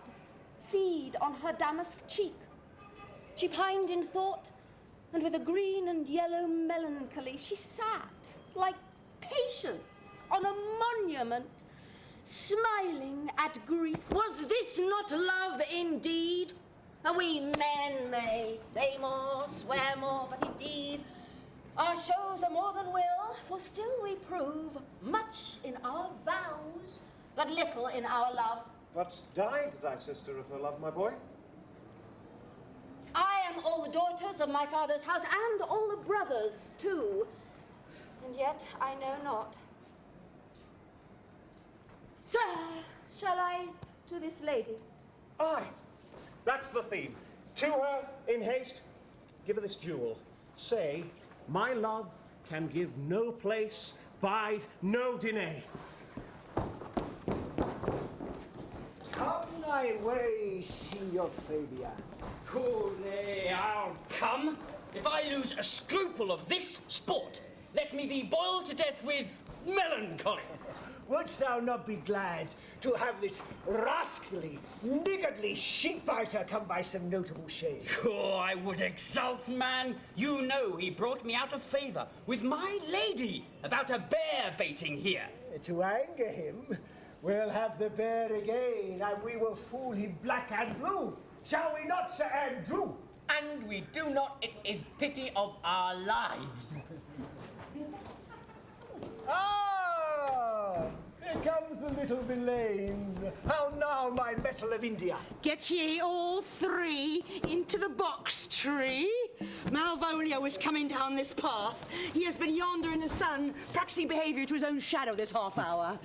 feed on her damask cheek. She pined in thought, and with a green and yellow melancholy she sat, like Patience, on a monument, smiling at grief. Was this not love indeed? We men may say more, swear more, but indeed our shows are more than will, for still we prove much in our vows, but little in our love. But died thy sister of her love, my boy? I am all the daughters of my father's house, and all the brothers, too. And yet I know not. Sir, shall I to this lady? Aye, that's the theme. To her, in haste, give her this jewel. Say, my love can give no place, bide no delay. Come thy way, Signor Fabian. Oh, nay, I'll come. If I lose a scruple of this sport, let me be boiled to death with melancholy. Wouldst thou not be glad to have this rascally, niggardly sheep-fighter come by some notable shade? Oh, I would exult, man. You know he brought me out of favour with my lady about a bear baiting here. To anger him, we'll have the bear again, and we will fool him black and blue. Shall we not, Sir Andrew? And we do not, it is pity of our lives. Ah! Here comes the little villain. How now, my metal of India? Get ye all three into the box tree. Malvolio is coming down this path. He has been yonder in the sun, practicing behaviour to his own shadow this half hour.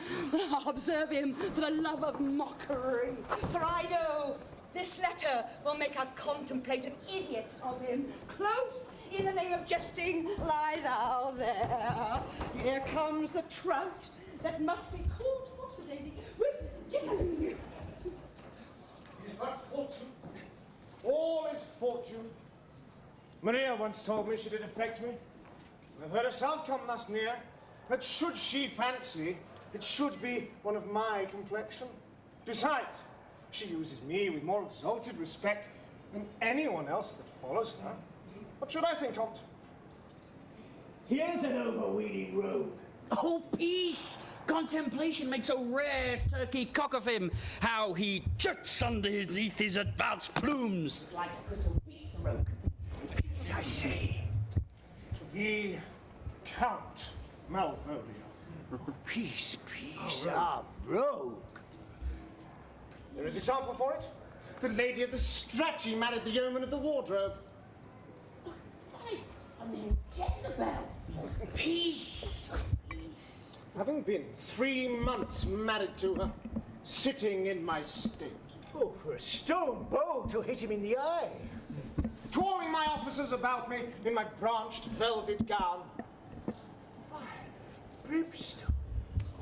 Observe him for the love of mockery, for I know this letter will make a contemplative idiot of him. Close in the name of jesting, lie thou there. Here comes the trout that must be caught, whoopsie-daisy, with tickling. Is but fortune. All is fortune. Maria once told me she did affect me. I've heard herself come thus near, that should she fancy, it should be one of my complexion. Besides, she uses me with more exalted respect than anyone else that follows her. What should I think on't? Here's an overweening rogue. Oh, peace! Contemplation makes a rare turkey cock of him. How he juts underneath his advanced plumes. Like a little beat the rogue. Peace, I say. To be Count Malvolio. Peace, a rogue. There is a sample for it. The lady of the stratchy married the yeoman of the wardrobe. Jezebel. Peace! Having been 3 months married to her, sitting in my state. Oh, for a stone bow to hit him in the eye. Calling my officers about me in my branched velvet gown. Brimstone.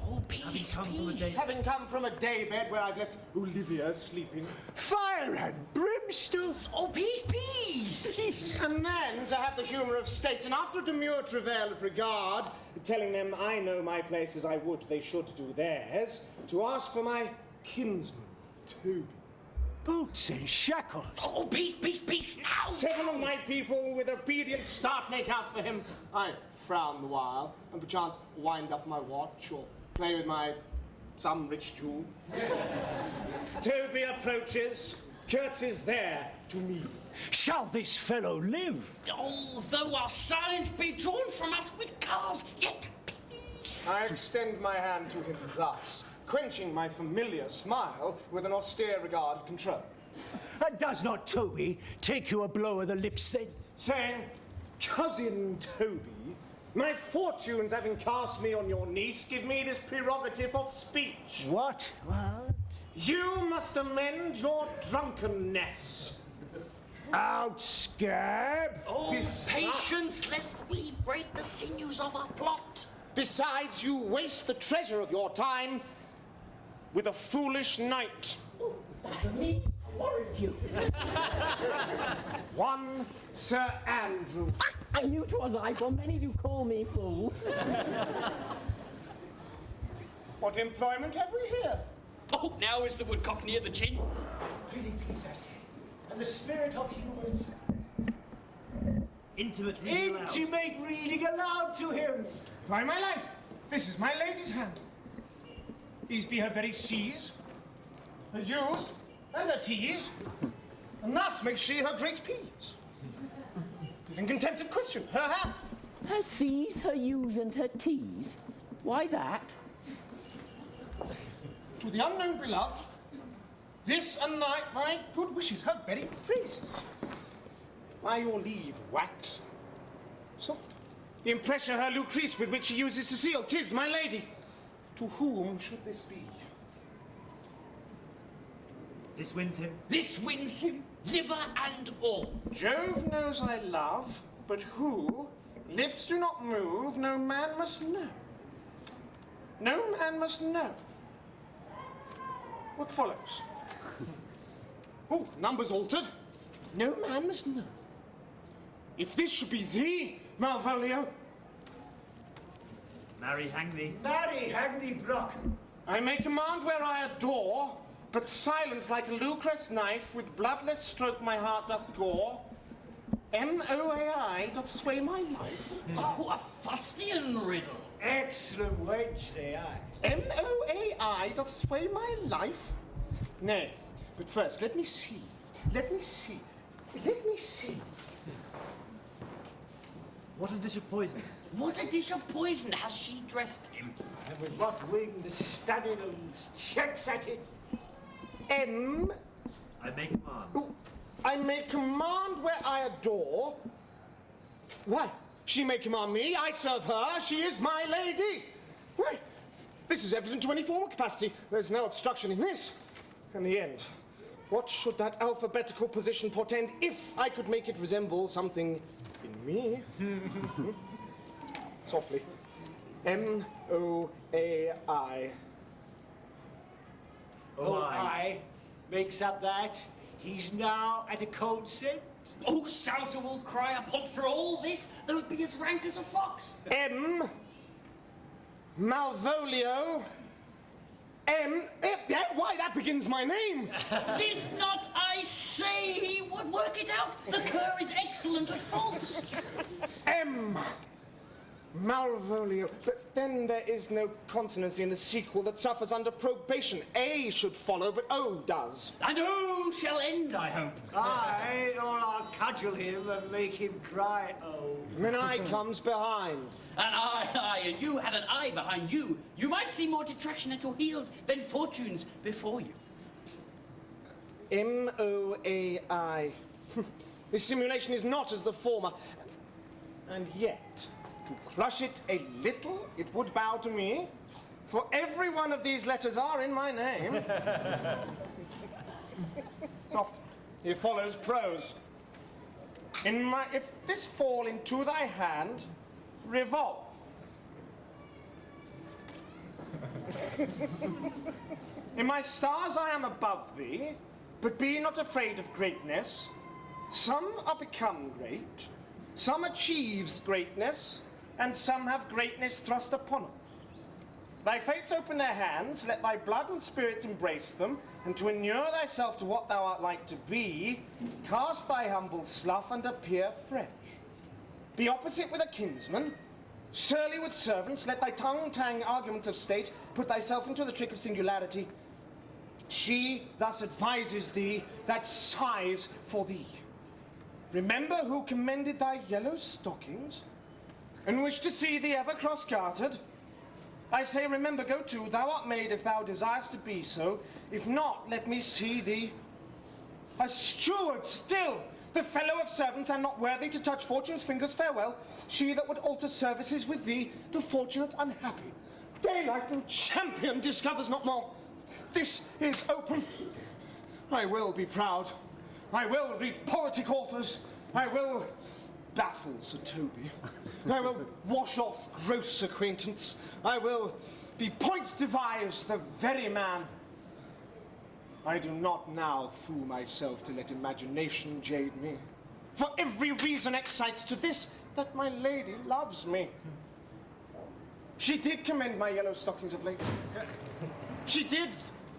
Oh, peace, peace. Having come from a daybed where I've left Olivia sleeping. Fire and brimstone. Oh, peace, peace. And then to have the humour of state, and after demure travail of regard, telling them I know my place as I would they should do theirs, to ask for my kinsman, Toby. Boots and shackles. Oh, peace, peace, peace now. 7 of my people with obedient start make out for him. I frown the while, and perchance wind up my watch, or play with my some rich jewel. Toby approaches, curtsies there to me. Shall this fellow live? Oh, though our silence be drawn from us with cars, yet peace. I extend my hand to him thus, quenching my familiar smile with an austere regard of control. And does not Toby take you a blow of the lips then? Saying, Cousin Toby, my fortunes having cast me on your niece give me this prerogative of speech. What? You must amend your drunkenness. Out, scab! Oh, patience, lest we break the sinews of our plot. Besides, you waste the treasure of your time with a foolish knight. Me? Warrant you. One Sir Andrew. I knew 'twas I, for many do call me fool. What employment have we here? Oh, now is the woodcock near the chin? Really, peace, I say. And the spirit of humors. Intimate reading aloud. Intimate reading aloud to him. By my life, this is my lady's hand. These be her very C's, her U's, and her T's, and thus makes she her great P's. 'Tis in contempt of question, her hand. Her C's, her U's, and her T's. Why that? To the unknown beloved, this and my good wishes, her very phrases. By your leave, wax. Soft. The impressure her Lucrece with which she uses to seal, 'tis my lady. To whom should this be? This wins him. This wins him, liver and all. Jove knows I love, but who? Lips do not move, no man must know. No man must know. What follows? Oh, numbers altered. No man must know. If this should be thee, Malvolio, Marry, hang thee. Marry, hang thee, Brock. I may command where I adore, but silence like a Lucrece knife with bloodless stroke my heart doth gore. M-O-A-I doth sway my life. Oh, a fustian riddle. Excellent wench, say I. M-O-A-I doth sway my life? Nay, but first, let me see. Let me see. Let me see. What a dish of poison. What a dish of poison has she dressed him? And with what wing the Staniels checks at it. M. I make command. Ooh, I may command where I adore. Why? She may command me, I serve her, she is my lady. Why? This is evident to any formal capacity. There's no obstruction in this. And the end. What should that alphabetical position portend if I could make it resemble something in me? Softly. M-O-A-I. I makes up that. He's now at a cold scent. Oh, Souter will cry a pot for all this, though it be as rank as a fox. M. Malvolio. Why, that begins my name. Did not I say he would work it out? The cur is excellent at false. M. Malvolio. But then there is no consonancy in the sequel that suffers under probation. A should follow, but O does. And O shall end, I hope. Aye, or I'll cudgel him and make him cry, oh. Then I comes behind. And and you had an eye behind you. You might see more detraction at your heels than fortunes before you. M-O-A-I. This simulation is not as the former. And yet, to crush it a little, it would bow to me, for every one of these letters are in my name. Soft. Here follows prose. If this fall into thy hand, revolve. In my stars I am above thee, but be not afraid of greatness. Some are become great, some achieves greatness, and some have greatness thrust upon them. Thy fates open their hands, let thy blood and spirit embrace them, and to inure thyself to what thou art like to be, cast thy humble slough and appear fresh. Be opposite with a kinsman, surly with servants, let thy tongue tang arguments of state, put thyself into the trick of singularity. She thus advises thee that sighs for thee. Remember who commended thy yellow stockings, and wish to see thee ever cross-gartered. I say, remember, go to, thou art made if thou desirest to be so. If not, let me see thee a steward still, the fellow of servants, and not worthy to touch fortune's fingers. Farewell, she that would alter services with thee, the fortunate unhappy. Daylight and champion discovers not more. This is open. I will be proud. I will read politic authors. I will baffle Sir Toby. I will wash off gross acquaintance. I will be point devised the very man. I do not now fool myself to let imagination jade me. For every reason excites to this that my lady loves me. She did commend my yellow stockings of late. She did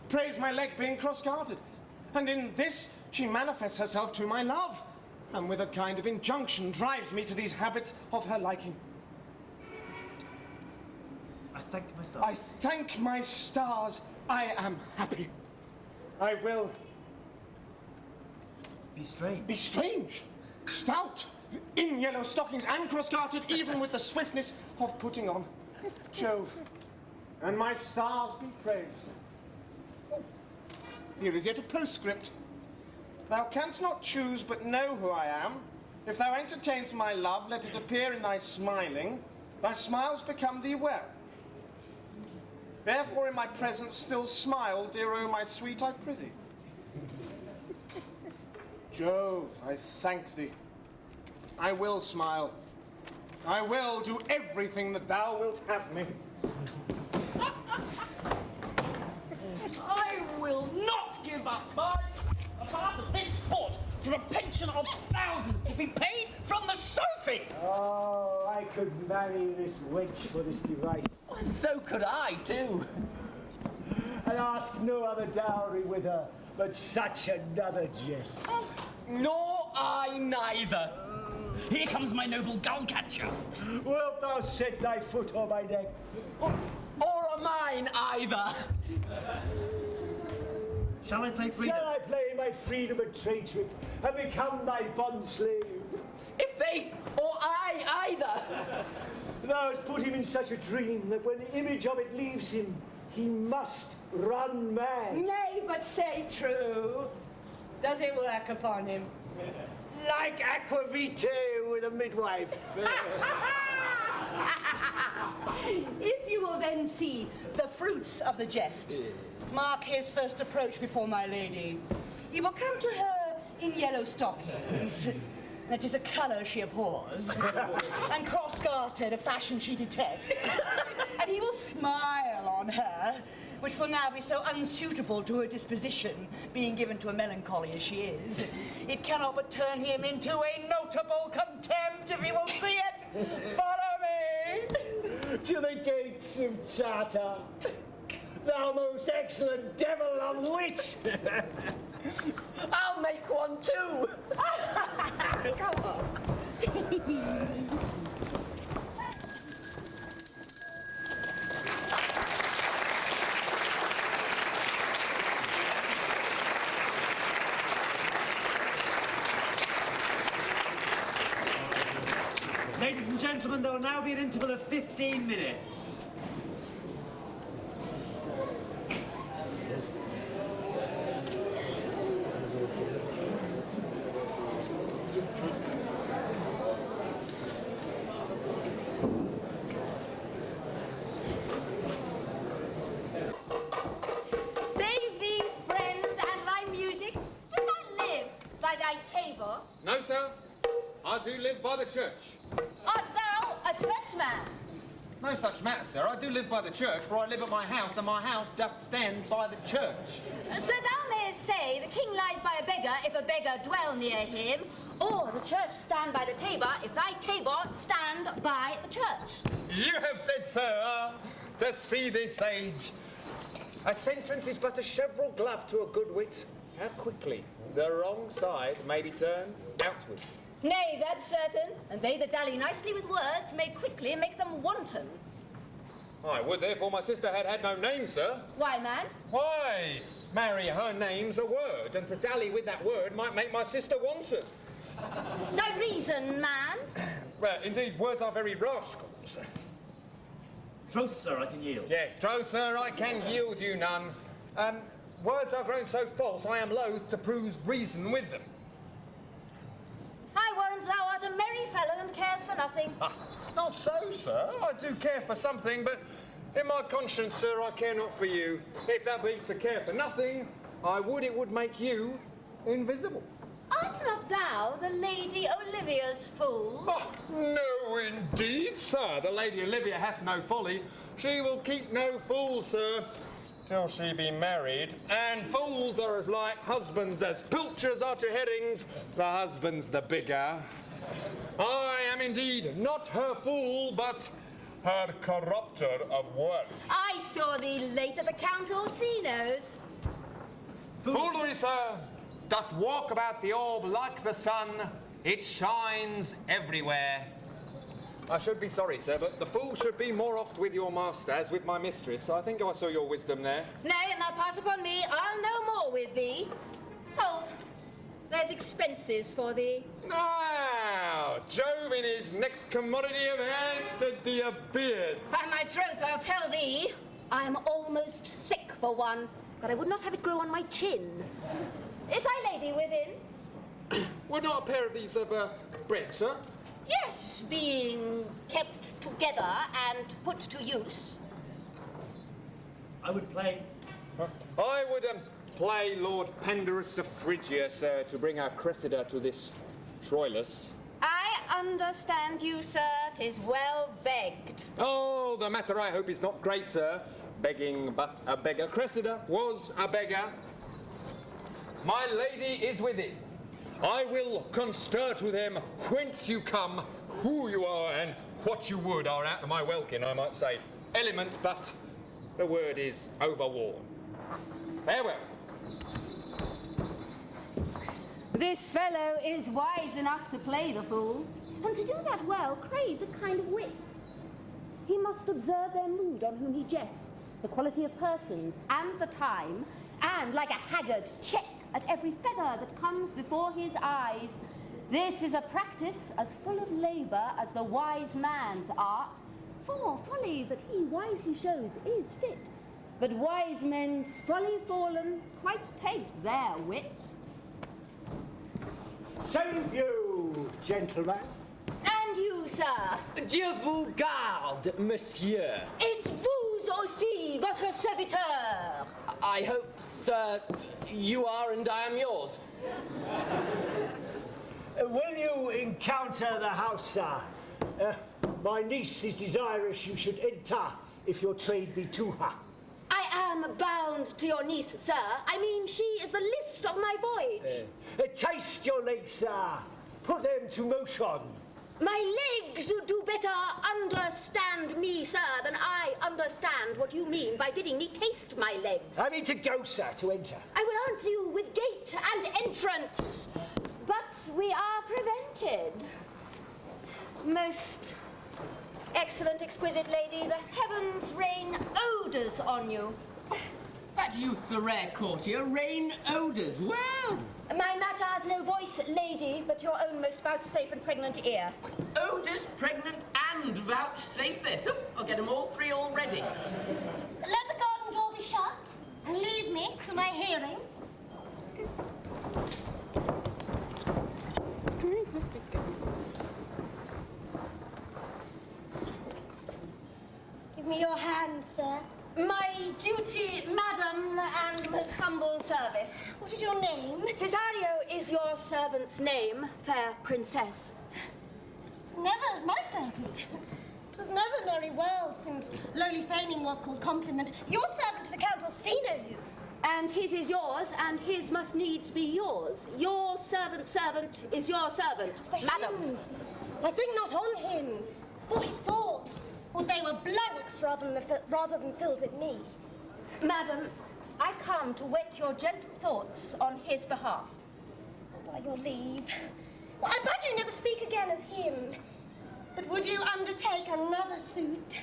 praise my leg being cross-gartered. And in this, she manifests herself to my love, and with a kind of injunction drives me to these habits of her liking. I thank my stars. I thank my stars. I am happy. I will... Be strange. Be strange. Stout. In yellow stockings and cross-gartered, even with the swiftness of putting on. Jove, and my stars be praised. Oh, here is yet a postscript. Thou canst not choose but know who I am. If thou entertainst my love, let it appear in thy smiling. Thy smiles become thee well. Therefore in my presence still smile, dear O my sweet, I prithee. Jove, I thank thee. I will smile. I will do everything that thou wilt have me. I will not give up a part of this sport for a pension of thousands to be paid from the Sophie. Oh, I could marry this wench for this device. Well, so could I, too. And ask no other dowry with her, but such another jest. Nor I neither. Here comes my noble gull-catcher. Wilt thou set thy foot on my neck? Or on mine, either. Shall I play freedom? Shall I play my freedom and trade to it, and become my bond slave? If they or I either. Thou hast put him in such a dream that when the image of it leaves him, he must run mad. Nay, but say true. Does it work upon him? Like aquavitae with a midwife. If you will then see the fruits of the jest, mark his first approach before my lady. He will come to her in yellow stockings. That is a colour she abhors. And cross-gartered, a fashion she detests. And he will smile on her, which will now be so unsuitable to her disposition, being given to a melancholy as she is. It cannot but turn him into a notable contempt if he will see it. Follow me! To the gates of Tartar, thou most excellent devil of wit! I'll make one too! Come on. Ladies and gentlemen, there will now be an interval of 15 minutes. Save thee, friend, and thy music. Dost thou live by thy table? No, sir. I do live by the church. Art thou a churchman? No such matter, sir. I do live by the church, for I live at my house, and my house doth stand by the church. So thou mayest say the king lies by a beggar if a beggar dwell near him, or the church stand by the tabor if thy tabor stand by the church. You have said, sir, to see this age. A sentence is but a cheverel glove to a good wit. How quickly the wrong side may be turned outward. Nay, that's certain, and they that dally nicely with words may quickly make them wanton. I would, therefore, my sister had had no name, sir. Why, man? Why? Marry, her name's a word, and to dally with that word might make my sister wanton. Thy reason, man? Well, indeed, words are very rascals. Troth, sir, I can yield. Yes, troth, sir, I can yield you none. Words are grown so false, I am loath to prove reason with them. I warrant thou art a merry fellow and cares for nothing. Not so, sir. I do care for something, but in my conscience, sir, I care not for you. If that be to care for nothing, I would it would make you invisible. Art not thou the Lady Olivia's fool? Oh, no, indeed, sir. The Lady Olivia hath no folly. She will keep no fool, sir, till she be married. And fools are as like husbands as pilchers are to herrings. The husband's the bigger. I am indeed not her fool, but her corrupter of work. I saw thee late at the Count Orsino's. Foolery, sir, doth walk about the orb like the sun. It shines everywhere. I should be sorry, sir, but the fool should be more oft with your master as with my mistress. I think I saw your wisdom there. Nay, and thou pass upon me, I'll no more with thee. Hold, there's expenses for thee. Now, Jove in his next commodity of hair said thee a beard. By my troth, I'll tell thee, I am almost sick for one, but I would not have it grow on my chin. Is thy lady within? Would not a pair of these have bread, sir? Yes, being kept together and put to use. I would play. I would play Lord Pandarus of Phrygia, sir, to bring our Cressida to this Troilus. I understand you, sir. 'Tis well begged. Oh, the matter, I hope, is not great, sir. Begging but a beggar. Cressida was a beggar. My lady is within. I will conster to them whence you come, who you are, and what you would are out of my welkin, I might say. Element, but the word is overworn. Farewell. This fellow is wise enough to play the fool, and to do that well craves a kind of wit. He must observe their mood on whom he jests, the quality of persons and the time, and, like a haggard, check at every feather that comes before his eyes. This is a practice as full of labour as the wise man's art, for folly that he wisely shows is fit, but wise men's folly fallen quite take their wit. Save you, gentlemen. And you, sir. Je vous garde, monsieur. Et vous aussi, votre serviteur. I hope, sir, you are and I am yours. Will you encounter the house, sir? My niece is desirous you should enter, if your trade be to her. I am bound to your niece, sir. I mean, she is the list of my voyage. Taste your legs, sir. Put them to motion. My legs do better understand me, sir, than I understand what you mean by bidding me taste my legs. I mean to go, sir, to enter. I will answer you with gate and entrance, but we are prevented. Most excellent, exquisite lady, the heavens rain odours on you. That youth's a rare courtier, rain odours. Well, my matter hath no voice, lady, but your own most vouchsafe and pregnant ear. odours, pregnant, and vouchsafed. I'll get them all three already. Let the garden door be shut and leave me to my hearing. Give me your hand, sir. My duty, madam, and most humble service. What is your name? Cesario is your servant's name, fair princess. It's never my servant. It was never very well since lowly feigning was called compliment. Your servant to the Count Orsino youth. And his is yours, and his must needs be yours. Your servant's servant is your servant, madam. Him. I think not on him, for his thoughts. Or they were blanks rather than filled with me. Madam, I come to wet your gentle thoughts on his behalf. By your leave. Well, I bet you never speak again of him. But would you undertake another suit?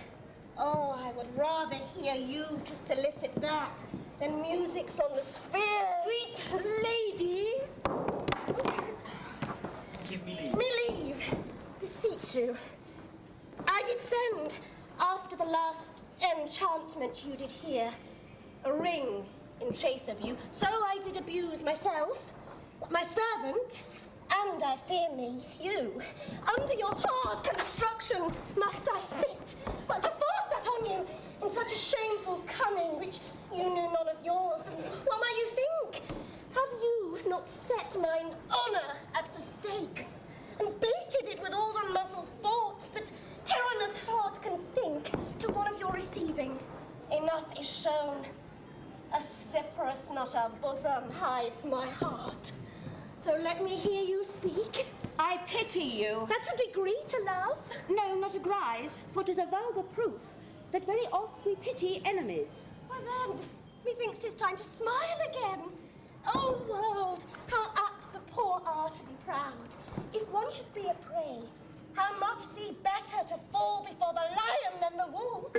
Oh, I would rather hear you to solicit that than music from the spheres. Sweet lady! Give me leave. Me leave. Beseech you. I did send, after the last enchantment you did hear, a ring in chase of you. So I did abuse myself, my servant, and I fear me, you. Under your hard construction must I sit, but to force that on you in such a shameful cunning which you knew none of yours. What might you think? Have you not set mine honour at the stake, and baited it with all the muzzled thoughts that tyrannous heart can think to one of your receiving? Enough is shown. A Cyprus, not a bosom, hides my heart. So let me hear you speak. I pity you. That's a degree to love. No, not a grise, for 'tis a vulgar proof that very oft we pity enemies. Why then, methinks 'tis time to smile again. Oh, world, how apt the poor are to be proud. If one should be a prey, how much be better to fall before the lion than the wolf.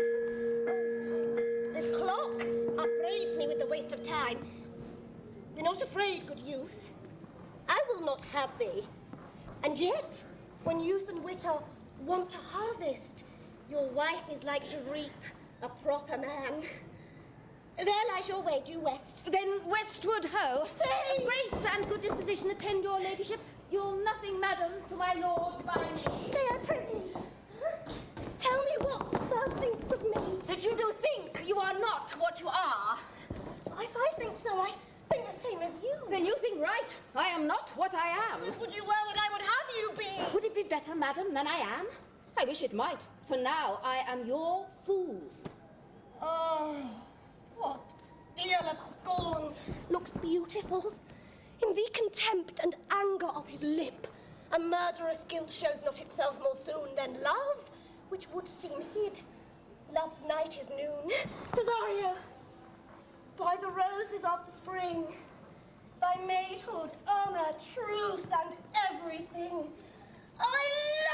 This clock upbraids me with the waste of time. Be not afraid, good youth. I will not have thee. And yet, when youth and wit are wont to harvest, your wife is like to reap a proper man. There lies your way, due west. Then westward ho. Stay! Grace and good disposition attend your ladyship. You'll nothing, madam, to my lord by me. Stay, I prithee. Tell me what thou thinkst of me. That you do think you are not what you are. If I think so, I think the same of you. Then you think right. I am not what I am. Would you well that I would have you be? Would it be better, madam, than I am? I wish it might, for now I am your fool. Oh, what deal of scorn looks beautiful. In the contempt and anger of his lip, a murderous guilt shows not itself more soon than love, which would seem hid. Love's night is noon. Cesario, by the roses of the spring, by maidhood, honor, truth, and everything, I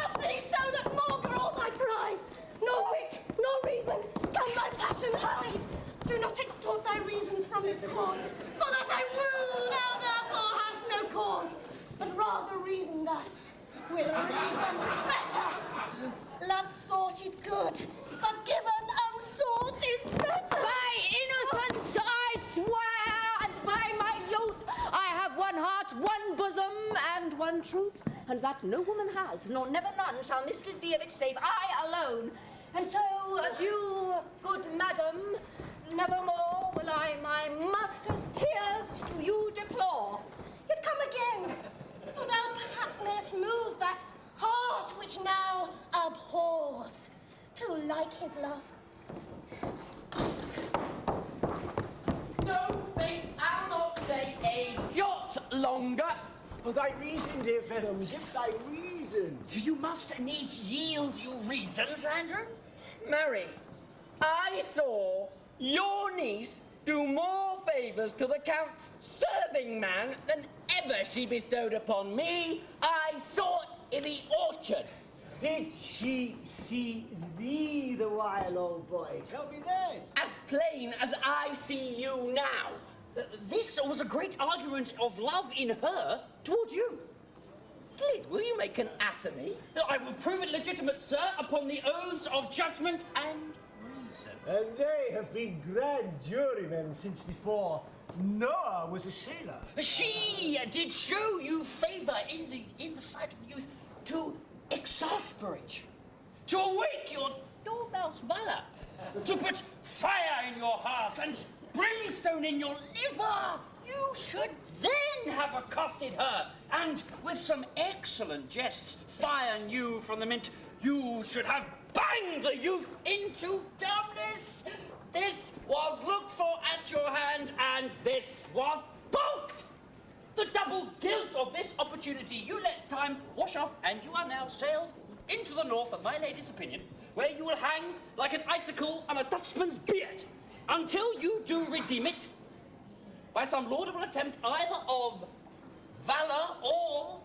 love thee so that maugre all thy pride, nor wit, nor reason can thy passion hide. Do not extort thy reasons from this cause, for that I will, thou therefore hast no cause, but rather reason thus, with reason better. Love sought is good, but given unsought is better. By innocence I swear, and by my youth, I have one heart, one bosom, and one truth, and that no woman has, nor never none shall mistress be of it save I alone. And so, adieu, good madam, nevermore will I my master's tears to you deplore. Yet come again, for thou perhaps mayest move that heart which now abhors to like his love. No, think I'll not stay a jot longer. For thy reason, dear fellow, give thy reason. You must needs yield your reasons, Andrew. Mary, I saw your niece do more favours to the Count's serving man than ever she bestowed upon me. I saw it in the orchard. Did she see thee the while, old boy? Tell me that. As plain as I see you now. This was a great argument of love in her toward you. Slid, will you make an ass of me? I will prove it legitimate, sir, upon the oaths of judgment and reason. And they have been grand jurymen since before Noah was a sailor. She did show you favour in the sight of the youth to exasperate, to awake your dormouse valour, to put fire in your heart and brimstone in your liver. You should then have accosted her, and with some excellent jests, fire new from the mint, you should have banged the youth into dumbness. This was looked for at your hand, and this was balked. The double guilt of this opportunity you let time wash off, and you are now sailed into the north of my lady's opinion, where you will hang like an icicle on a Dutchman's beard, until you do redeem it by some laudable attempt either of valour or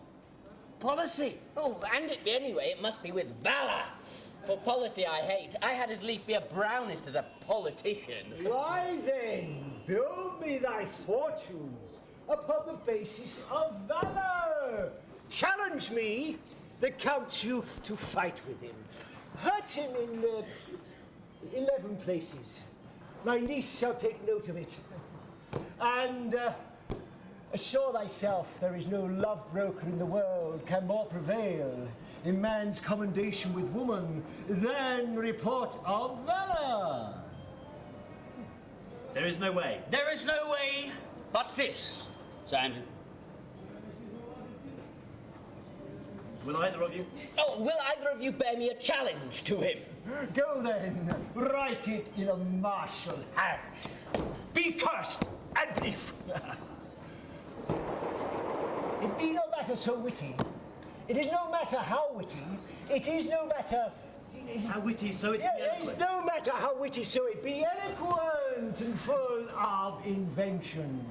policy. Oh, and anyway, it must be with valour. For policy I hate. I had as lief be a brownist as a politician. Why then, build me thy fortunes upon the basis of valour. Challenge me, the Count's youth, to fight with him. Hurt him in 11 places. My niece shall take note of it. And assure thyself there is no love broker in the world can more prevail in man's commendation with woman than report of valour. There is no way. There is no way but this, Sir Andrew. Will either of you? Oh, will either of you bear me a challenge to him? Go then, write it in a martial hand. Be cursed and brief. It be no matter so witty. It is no matter how witty, it is no matter... How witty, so it be It is no matter how witty, so it be eloquent and full of invention.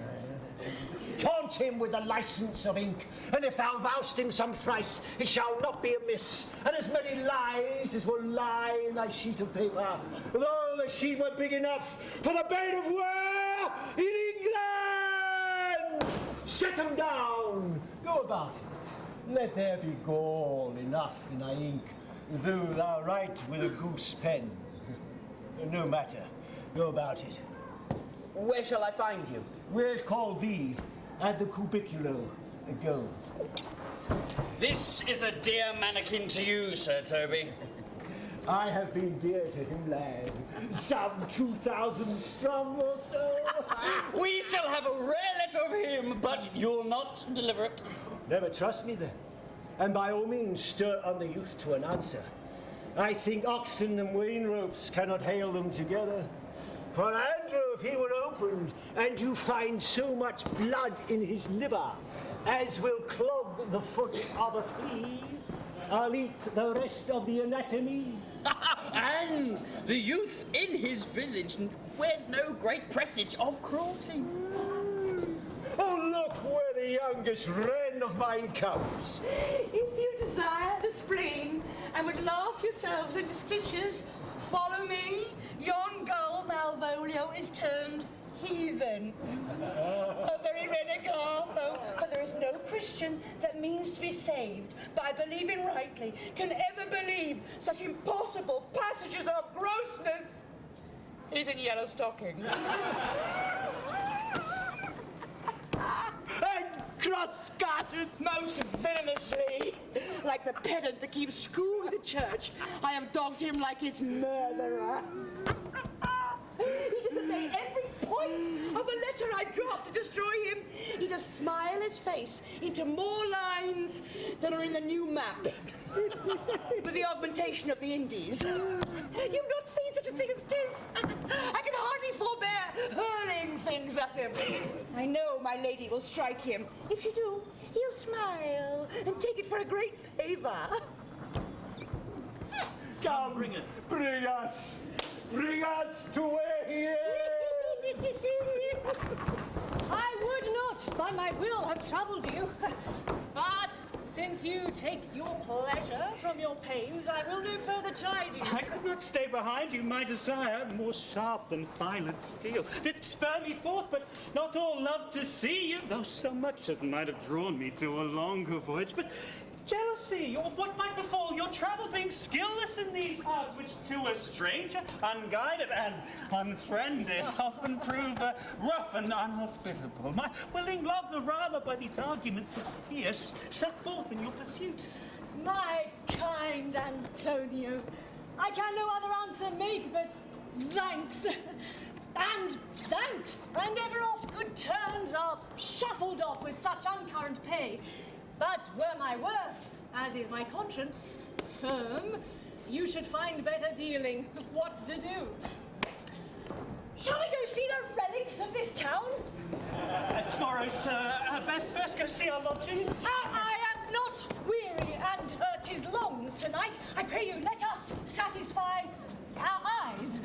Taunt him with the license of ink, and if thou vowst him some thrice, it shall not be amiss. And as many lies as will lie in thy sheet of paper, though the sheet were big enough for the bed of war in England! Set 'em down, go about it. Let there be gall enough in thy ink, though thou write with a goose pen. No matter, go about it. Where shall I find you? We'll call thee at the cubiculo. Go. This is a dear mannequin to you, Sir Toby. I have been dear to him, lad. Some 2,000 strong or so. We shall have a rare letter of him, but you'll not deliver it. Never trust me then. And by all means stir on the youth to an answer. I think oxen and wain ropes cannot hail them together. For Andrew, if he were opened, and you find so much blood in his liver as will clog the foot of a flea, I'll eat the rest of the anatomy. And the youth in his visage wears no great presage of cruelty. Oh, look where the youngest wren of mine comes. If you desire the spleen and would laugh yourselves into stitches, follow me. Yon gull Malvolio is turned heathen. A very renegade, for there is no Christian that means to be saved by believing rightly can ever believe such impossible passages of grossness. He's in yellow stockings. And cross-gartered. Most venomously. Like the pedant that keeps school in the church, I have dogged him like his murderer. He does obey every point of the letter I dropped to destroy him. He does smile his face into more lines than are in the new map. With the augmentation of the Indies. You've not seen such a thing as 'tis. I can hardly forbear hurling things at him. I know my lady will strike him. If she do, he'll smile and take it for a great favor. Come, bring us. Bring us. Bring us to where he is. I would not, by my will, have troubled you. But since you take your pleasure from your pains, I will no further chide you. I could not stay behind you. My desire, more sharp than filed steel, did spur me forth, but not all love to see you, though so much as might have drawn me to a longer voyage. But jealousy, or what might befall your travel, being skillless in these parts, which to a stranger, unguided and unfriended, often prove rough and unhospitable. My willing love, the rather by these arguments of fierce, set forth in your pursuit. My kind Antonio, I can no other answer make but thanks. And thanks, and ever oft good turns are shuffled off with such uncurrent pay. But were my worth, as is my conscience, firm, you should find better dealing. What's to do? Shall we go see the relics of this town? Tomorrow, sir. Best first go see our lodgings. I am not weary, and 'tis long tonight. I pray you, let us satisfy our eyes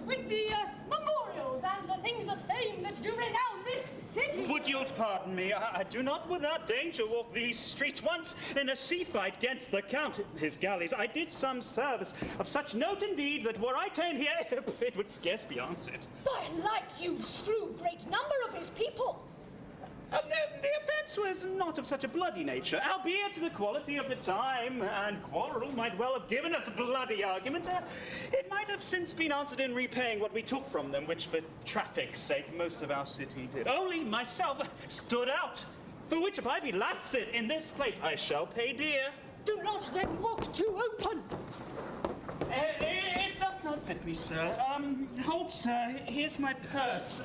with the memorials and the things of fame that do renown this city. Would you pardon me? I do not without danger walk these streets. Once in a sea fight against the Count, his galleys, I did some service of such note indeed that were I ta'en here, it would scarce be answered. By like you slew great number of his people. The offence was not of such a bloody nature, albeit the quality of the time and quarrel might well have given us a bloody argument. It might have since been answered in repaying what we took from them, which for traffic's sake most of our city did. Only myself stood out, for which if I be lanced in this place, I shall pay dear. Do not then walk too open. It doth not fit me, sir. Hold, sir, here's my purse.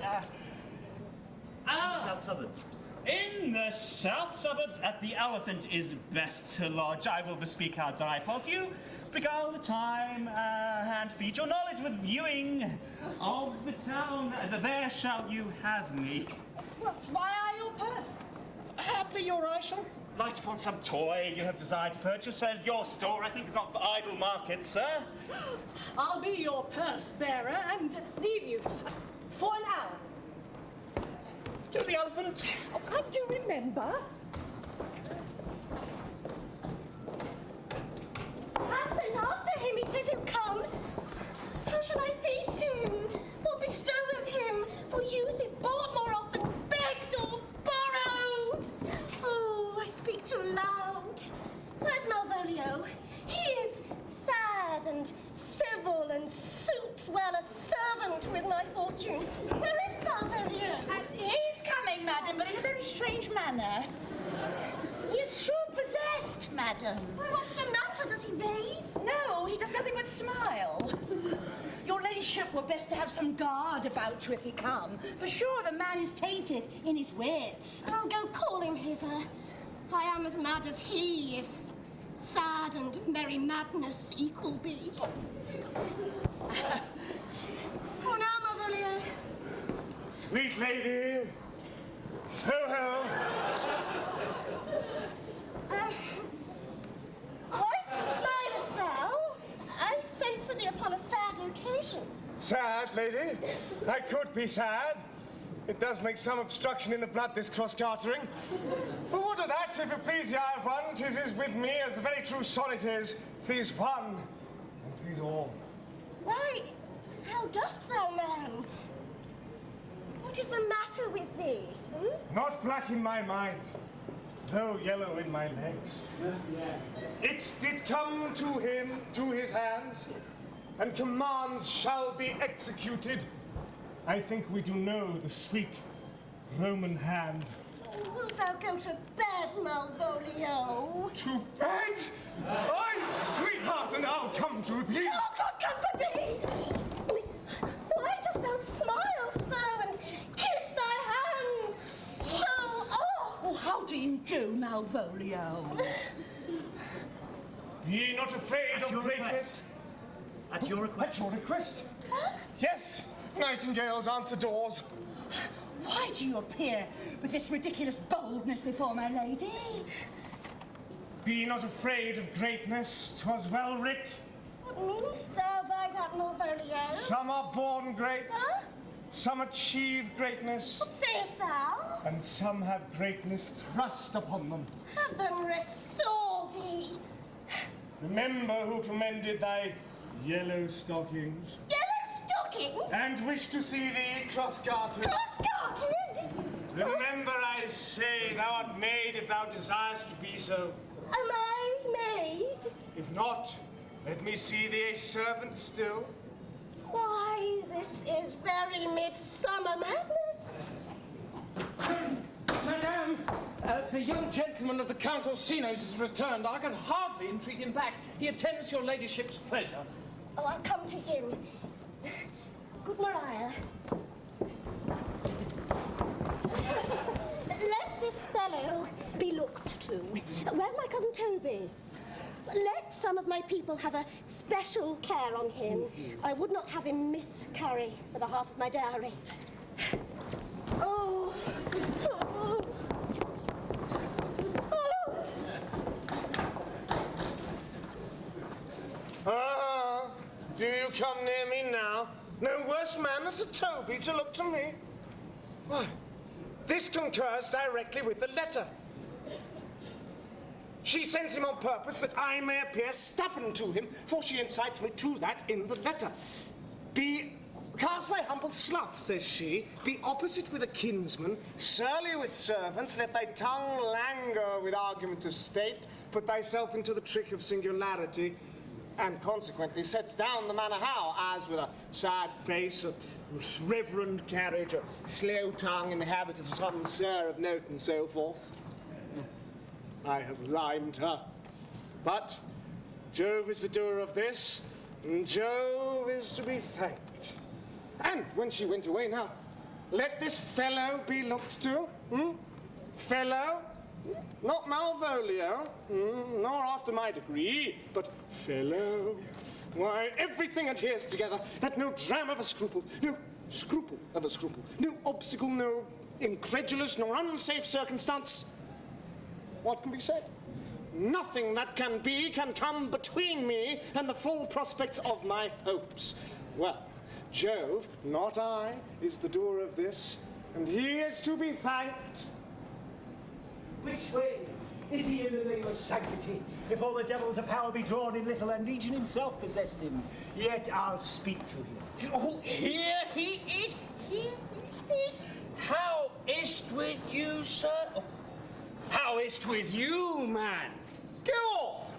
South suburbs. In the south suburbs, at the Elephant is best to lodge. I will bespeak our dipole. You beguile the time and feed your knowledge with viewing of the town. There shall you have me. Well, why are your purse? Haply your eye shall light upon some toy you have desired to purchase, and your store, I think, is not for idle markets, sir. I'll be your purse bearer and leave you for an hour. To the elephant. Oh, I do remember. I've sent after him. He says he'll come. How shall I feast him? What bestow of him? For youth is bought more often begged or borrowed. Oh, I speak too loud. Where's Malvolio? He is sad and civil and suits well a servant with my fortunes. Where is Malvolio? He's coming, madam, but in a very strange manner. He is sure possessed, madam. Why, what's the matter? Does he rave? No, he does nothing but smile. Your ladyship were best to have some guard about you if he come. For sure the man is tainted in his wits. Oh, go call him hither. I am as mad as he, if sad and merry madness equal be. Oh, now, Malvolio. Sweet lady, farewell. Why smilest thou? I sent for thee upon a sad occasion. Sad, lady? I could be sad. It does make some obstruction in the blood, this cross-gartering. But what of that, if it please the eye of one, 'tis is with me as the very true sonnet is, please one, and please all. Why, how dost thou, man? What is the matter with thee? Not black in my mind, though yellow in my legs. It did come to him, to his hands, and commands shall be executed. I think we do know the sweet Roman hand. Wilt thou go to bed, Malvolio? To bed? Aye, sweetheart, and I'll come to thee. Oh, God, comfort thee! Why dost thou smile so and kiss thy hands so? Oh, how do you do, Malvolio? Be not afraid of greatness. At your request. At your request? Yes, nightingales answer doors. Why do you appear with this ridiculous boldness before my lady? Be not afraid of greatness, 'twas well writ. What meanest thou by that, Malvolio? Some are born great, Huh? some achieve greatness, What sayest thou? and some have greatness thrust upon them. Heaven restore thee. Remember who commended thy yellow stockings, Yellow stockings? and wished to see thee cross-gartered. Cross-gartered? Remember, I say, thou art made if thou desirest to be so. Am I made? If not, let me see thee a servant still. Why, this is very midsummer madness. Madame, the young gentleman of the Count Orsino's has returned. I can hardly entreat him back. He attends your ladyship's pleasure. Oh, I'll come to him. Good Maria. Let this fellow be looked to. Where's my cousin Toby? Let some of my people have a special care on him. I would not have him miscarry for the half of my dowry. Oh. Oh. Oh. Ah, do you come near me now? No worse man than Sir Toby to look to me. Why, this concurs directly with the letter. She sends him on purpose that I may appear stubborn to him, for she incites me to that in the letter. Cast thy humble slough, says she, be opposite with a kinsman, surly with servants, let thy tongue languor with arguments of state, put thyself into the trick of singularity, and consequently sets down the manner how, as with a sad face, a reverend carriage, a slow tongue in the habit of some sir of note, and so forth. I have rhymed her. But Jove is the doer of this, and Jove is to be thanked. And when she went away now, let this fellow be looked to. Fellow, not Malvolio, nor after my degree, but fellow. Why, everything adheres together, that no dram of a scruple, no scruple of a scruple, no obstacle, no incredulous nor unsafe circumstance what can be said? Nothing that can be can come between me and the full prospects of my hopes. Well, Jove, not I, is the doer of this, and he is to be thanked. Which way is he in the name of sanctity? If all the devils of power be drawn in little, and Legion himself possessed him, yet I'll speak to him. Oh, here he is! Here he is! How is't with you, sir? How is't with you, man? Get off!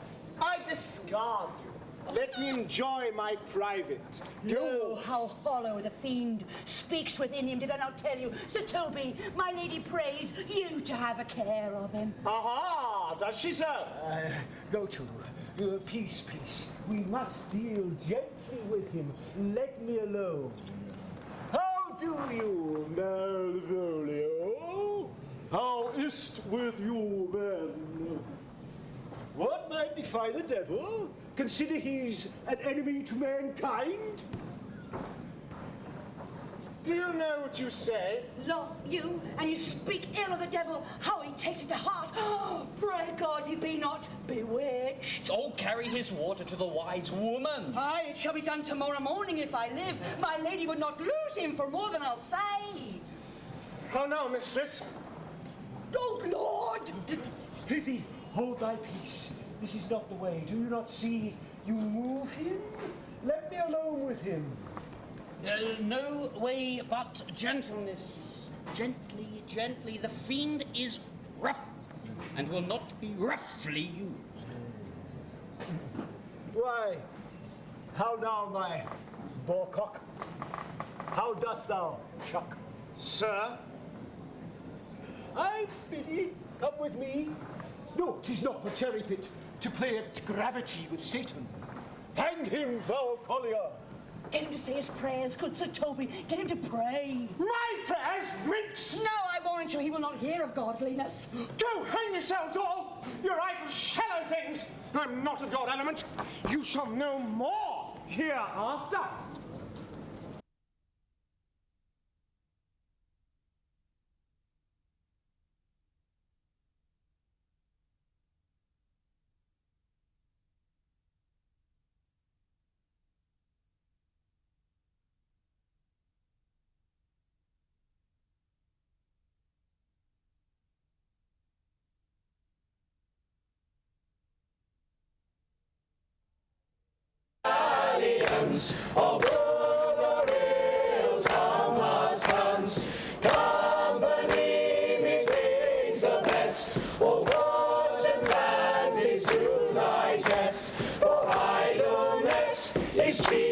I discard you. Let me enjoy my private. No, how hollow the fiend speaks within him. Did I not tell you? Sir Toby, my lady prays you to have a care of him. Aha! Does she, sir? Go to. Peace, peace. We must deal gently with him. Let me alone. How do you, Malvolio? How is't with you, man? What might defy the devil? Consider he's an enemy to mankind? Do you know what you say? Lo, you, and you speak ill of the devil, how he takes it to heart. Oh, pray God he be not bewitched. Oh, carry his water to the wise woman. Aye, it shall be done tomorrow morning if I live. My lady would not lose him for more than I'll say. How now, mistress? Oh, Lord! Prithee, hold thy peace. This is not the way. Do you not see you move him? Let me alone with him. No way but gentleness. Gently, gently. The fiend is rough and will not be roughly used. Why, how now, my boarcock? How dost thou, Chuck? Sir? I bid ye come with me. No, 'tis not for cherry pit to play at gravity with Satan. Hang him, foul collier! Get him to say his prayers, good Sir Toby. Get him to pray. My prayers, minx! No, I warrant you he will not hear of godliness. Go hang yourselves all! Your idle shallow things! I'm not of your element. You shall know more hereafter. Of all the real summer's dance, company methinks the best, all thoughts and fancies to digest, for idleness is cheap.